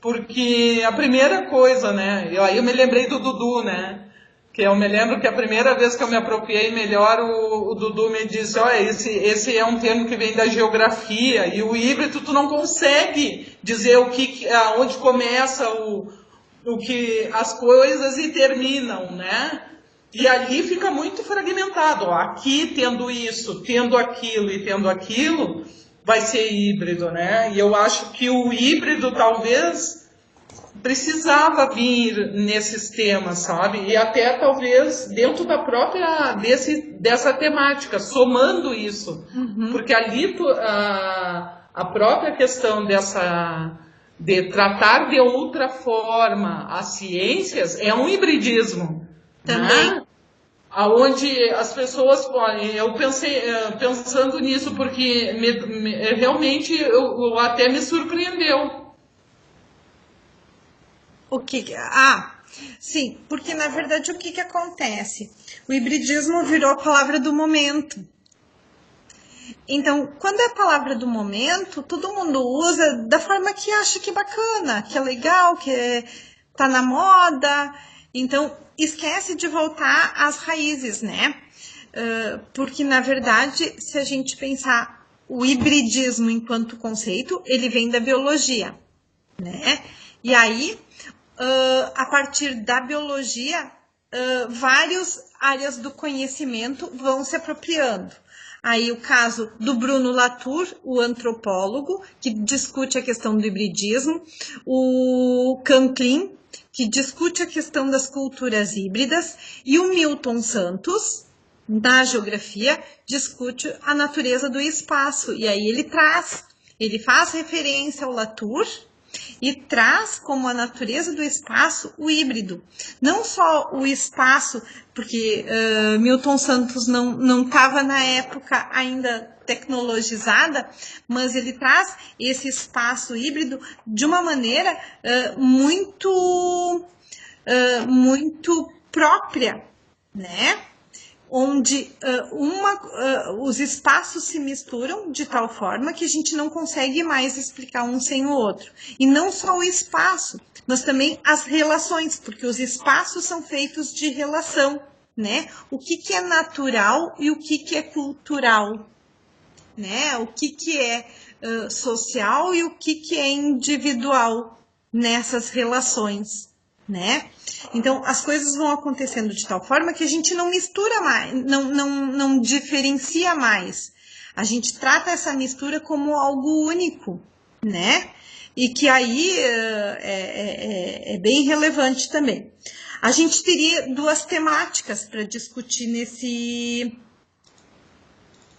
Porque a primeira coisa, né? Aí eu me lembrei do Dudu, né? Que eu me lembro que a primeira vez que eu me apropriei melhor, o Dudu me disse, olha, esse é um termo que vem da geografia, e o híbrido tu não consegue dizer onde começa o que as coisas e terminam, né? E ali fica muito fragmentado. Ó, aqui tendo isso, tendo aquilo e tendo aquilo, vai ser híbrido, né? E eu acho que o híbrido talvez precisava vir nesses temas, sabe? E até talvez dentro da própria dessa temática, somando isso. Porque ali a própria questão de tratar de outra forma as ciências é um hibridismo. Também. Né? Aonde as pessoas podem. Eu pensei, pensando nisso, porque realmente eu até me surpreendeu. Sim, porque na verdade o que acontece? O hibridismo virou a palavra do momento. Então, quando é a palavra do momento, todo mundo usa da forma que acha que é bacana, que é legal, que tá na moda. Então, esquece de voltar às raízes, né? Porque, na verdade, se a gente pensar o hibridismo enquanto conceito, ele vem da biologia, né? E aí, a partir da biologia, várias áreas do conhecimento vão se apropriando. Aí o caso do Bruno Latour, o antropólogo, que discute a questão do hibridismo, o Canclin, que discute a questão das culturas híbridas, e o Milton Santos, na geografia, discute a natureza do espaço. E aí ele faz referência ao Latour e traz como a natureza do espaço o híbrido. Não só o espaço, porque Milton Santos não estava na época ainda tecnologizada, mas ele traz esse espaço híbrido de uma maneira muito própria, né? Onde os espaços se misturam de tal forma que a gente não consegue mais explicar um sem o outro. E não só o espaço, mas também as relações, porque os espaços são feitos de relação, né? O que é natural e o que é cultural, né? O que é social e o que é individual nessas relações, né? Então, as coisas vão acontecendo de tal forma que a gente não mistura mais, não diferencia mais. A gente trata essa mistura como algo único, né? E que aí é bem relevante também. A gente teria duas temáticas para discutir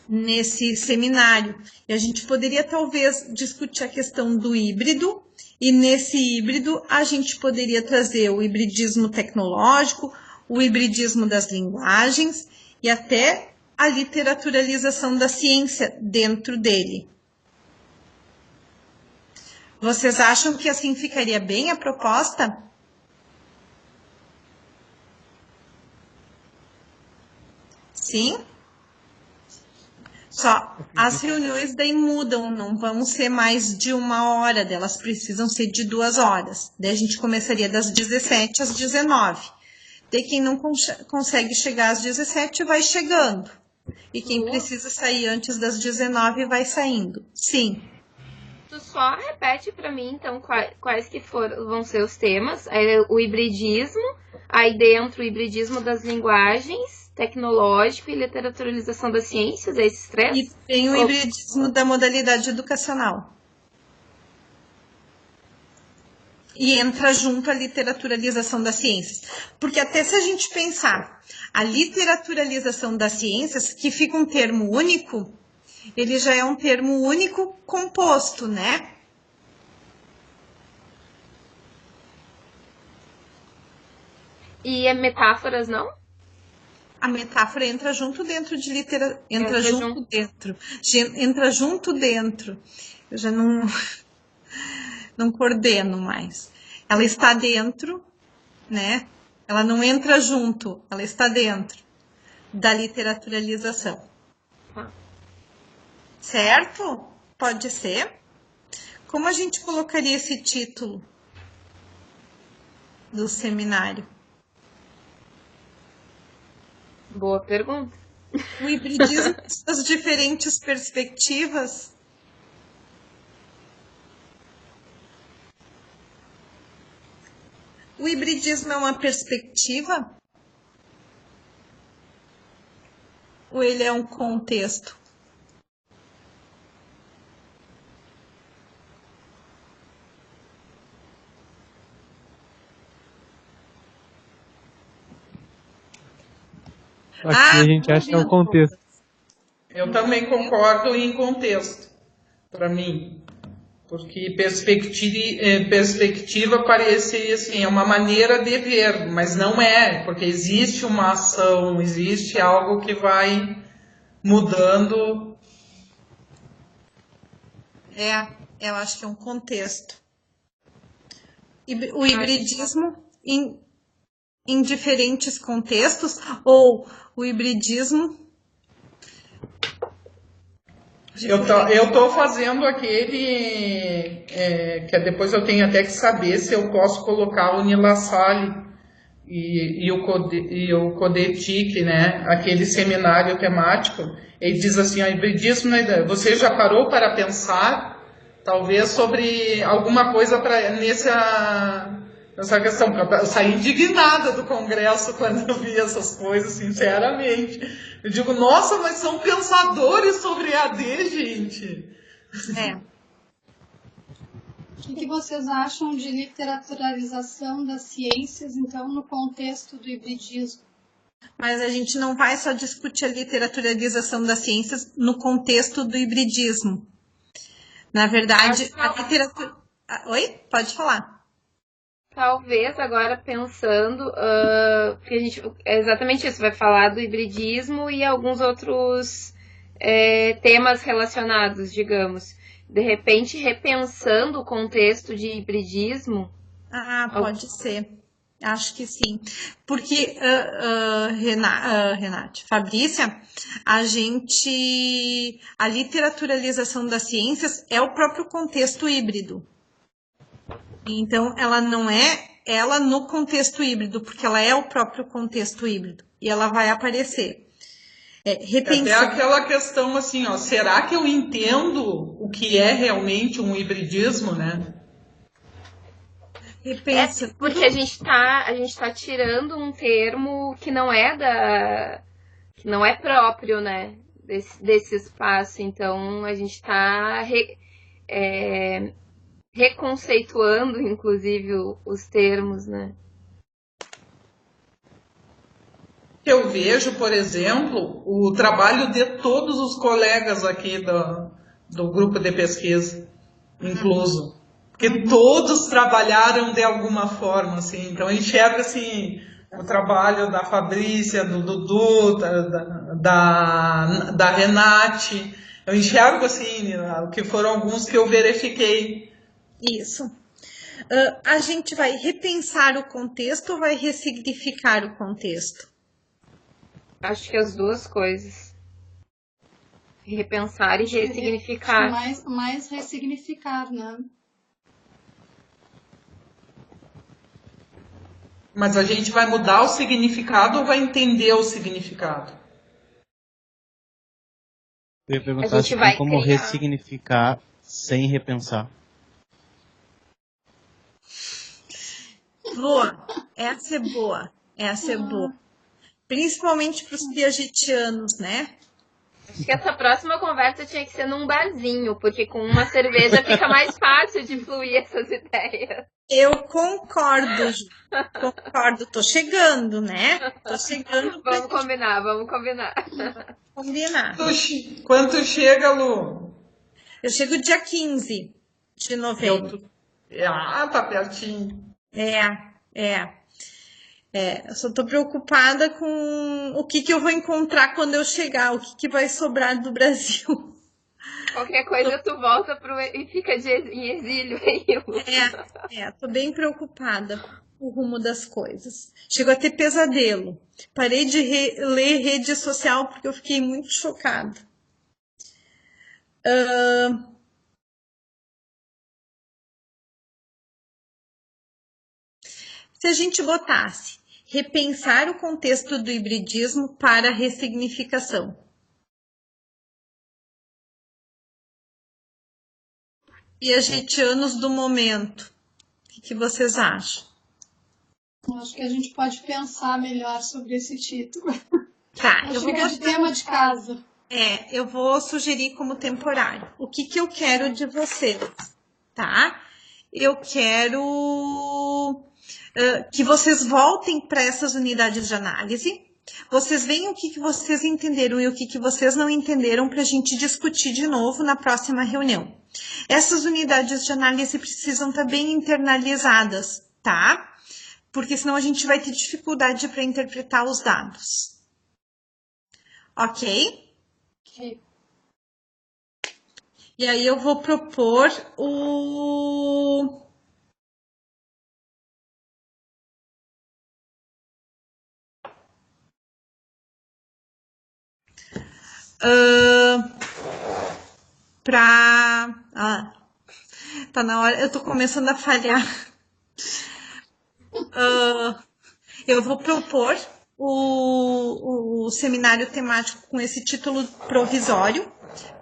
nesse seminário. E a gente poderia, talvez, discutir a questão do híbrido, e nesse híbrido a gente poderia trazer o hibridismo tecnológico, o hibridismo das linguagens e até a literaturalização da ciência dentro dele. Vocês acham que assim ficaria bem a proposta? Sim? Só as reuniões daí mudam, não vão ser mais de 1 hora, elas precisam ser de 2 horas. Daí a gente começaria das 17 às 19. Daí quem não consegue chegar às 17 vai chegando. E quem precisa sair antes das 19 vai saindo. Sim. Tu só repete para mim, então, quais que vão ser os temas. O hibridismo, aí dentro o hibridismo das linguagens, tecnológico e literaturalização das ciências, esses três? E tem o hibridismo da modalidade educacional. E entra junto a literaturalização das ciências. Porque até se a gente pensar, a literaturalização das ciências, que fica um termo único, ele já é um termo único composto, né? E metáforas, não? A metáfora entra junto dentro de literatura. Entra junto dentro. Eu já não coordeno mais. Ela está dentro, né? Ela não entra junto, ela está dentro da literaturalização. Certo? Pode ser? Como a gente colocaria esse título do seminário? Boa pergunta. O hibridismo das diferentes perspectivas. O hibridismo é uma perspectiva? Ou ele é um contexto? Aqui a gente acha que é um contexto. Eu também concordo em contexto, para mim. Porque perspectiva parece assim, é uma maneira de ver, mas não é, porque existe uma ação, existe algo que vai mudando. Eu acho que é um contexto. O hibridismo em diferentes contextos, ou o hibridismo... Eu tô fazendo aquele, que depois eu tenho até que saber se eu posso colocar o Nila Salle e o Codetic, né? Aquele seminário temático. Ele diz assim, hibridismo, né? Você já parou para pensar, talvez, sobre alguma coisa nessa questão? Eu saí indignada do Congresso quando eu vi essas coisas, sinceramente. Eu digo, nossa, mas são pensadores sobre EAD, gente. O que vocês acham de literaturalização das ciências, então, no contexto do hibridismo? Mas a gente não vai só discutir a literaturalização das ciências no contexto do hibridismo. Na verdade, a literatura... Oi? Pode falar. Talvez agora pensando, porque a gente é exatamente isso, vai falar do hibridismo e alguns outros temas relacionados, digamos. De repente, repensando o contexto de hibridismo. Pode ser. Acho que sim. Porque, Renate, Fabrícia, a literaturalização das ciências é o próprio contexto híbrido. Então, ela não é ela no contexto híbrido, porque ela é o próprio contexto híbrido. E ela vai aparecer. Até aquela questão assim, ó, será que eu entendo o que é realmente um hibridismo, né? Porque a gente tá tirando um termo que não é próprio, né, desse espaço. Então a gente está reconceituando, inclusive, os termos, né? Eu vejo, por exemplo, o trabalho de todos os colegas aqui do grupo de pesquisa, incluso. Porque todos trabalharam de alguma forma, assim. Então, eu enxergo, assim, o trabalho da Fabrícia, do Dudu, da Renate. Eu enxergo, assim, que foram alguns que eu verifiquei. Isso. A gente vai repensar o contexto ou vai ressignificar o contexto? Acho que as duas coisas. Repensar e ressignificar. Mais ressignificar, né? Mas a gente vai mudar o significado ou vai entender o significado? Eu ia perguntar se tem como ressignificar sem repensar. Boa. Essa é boa. Essa é boa. Principalmente para os piagetianos, né? Acho que essa próxima conversa tinha que ser num barzinho, porque com uma cerveja fica mais fácil de fluir essas ideias. Eu concordo, Ju. Concordo. Tô chegando, né? Tô chegando. Vamos combinar. Combinar. Quanto chega, Lu? Eu chego dia 15 de novembro. Tá pertinho. Eu só tô preocupada com o que eu vou encontrar quando eu chegar, o que vai sobrar do Brasil. Qualquer coisa tu volta e fica em exílio aí. Tô bem preocupada com o rumo das coisas. Chegou a ter pesadelo. Parei de ler rede social porque eu fiquei muito chocada. Se a gente botasse repensar o contexto do hibridismo para a ressignificação. Piagetianos do momento. O que vocês acham? Acho que a gente pode pensar melhor sobre esse título. Tá, eu vou de tema de casa. Eu vou sugerir como temporário. O que eu quero de vocês, tá? Eu quero que vocês voltem para essas unidades de análise. Vocês veem o que vocês entenderam e o que vocês não entenderam para a gente discutir de novo na próxima reunião. Essas unidades de análise precisam estar bem internalizadas, tá? Porque senão a gente vai ter dificuldade para interpretar os dados. Ok? Ok. E aí eu vou propor o... tá na hora, eu tô começando a falhar. Eu vou propor o seminário temático com esse título provisório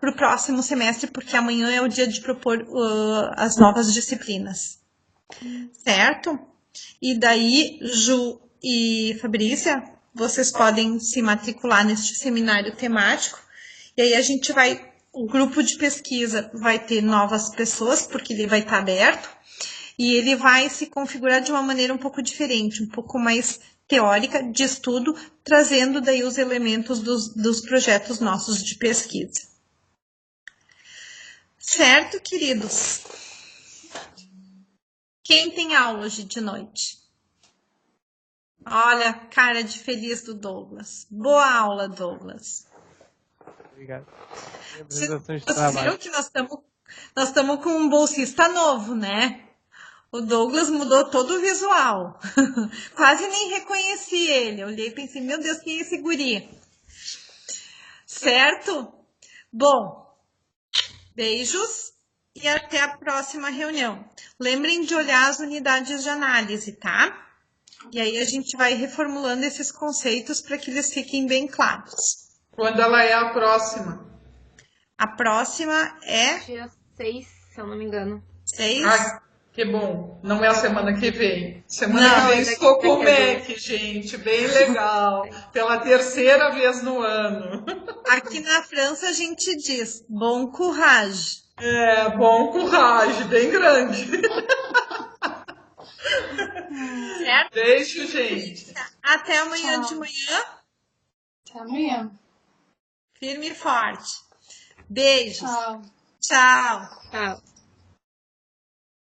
para o próximo semestre, porque amanhã é o dia de propor as novas disciplinas. Certo? E daí, Ju e Fabrícia, vocês podem se matricular neste seminário temático. E aí a gente vai, o grupo de pesquisa vai ter novas pessoas, porque ele vai estar aberto. E ele vai se configurar de uma maneira um pouco diferente, um pouco mais teórica, de estudo, trazendo daí os elementos dos projetos nossos de pesquisa. Certo, queridos? Quem tem aula hoje de noite? Olha a cara de feliz do Douglas. Boa aula, Douglas. Obrigado. Vocês viram que nós estamos com um bolsista novo, né? O Douglas mudou todo o visual. Quase nem reconheci ele. Eu olhei e pensei, meu Deus, quem é esse guri? Certo? Bom, beijos e até a próxima reunião. Lembrem de olhar as unidades de análise, tá? E aí a gente vai reformulando esses conceitos para que eles fiquem bem claros. Quando ela é a próxima? A próxima é... Dia 6, se eu não me engano. 6? Ah, que bom. Não é a semana que vem. Semana que vem estou com o MEC, gente. Bem legal. Pela terceira vez no ano. Aqui na França a gente diz bon courage. É, bon courage. Bem grande. Certo? Beijo, gente. Até amanhã Tchau. de manhã. Até amanhã. Firme e forte. Beijos. Tchau. Tchau. Tchau.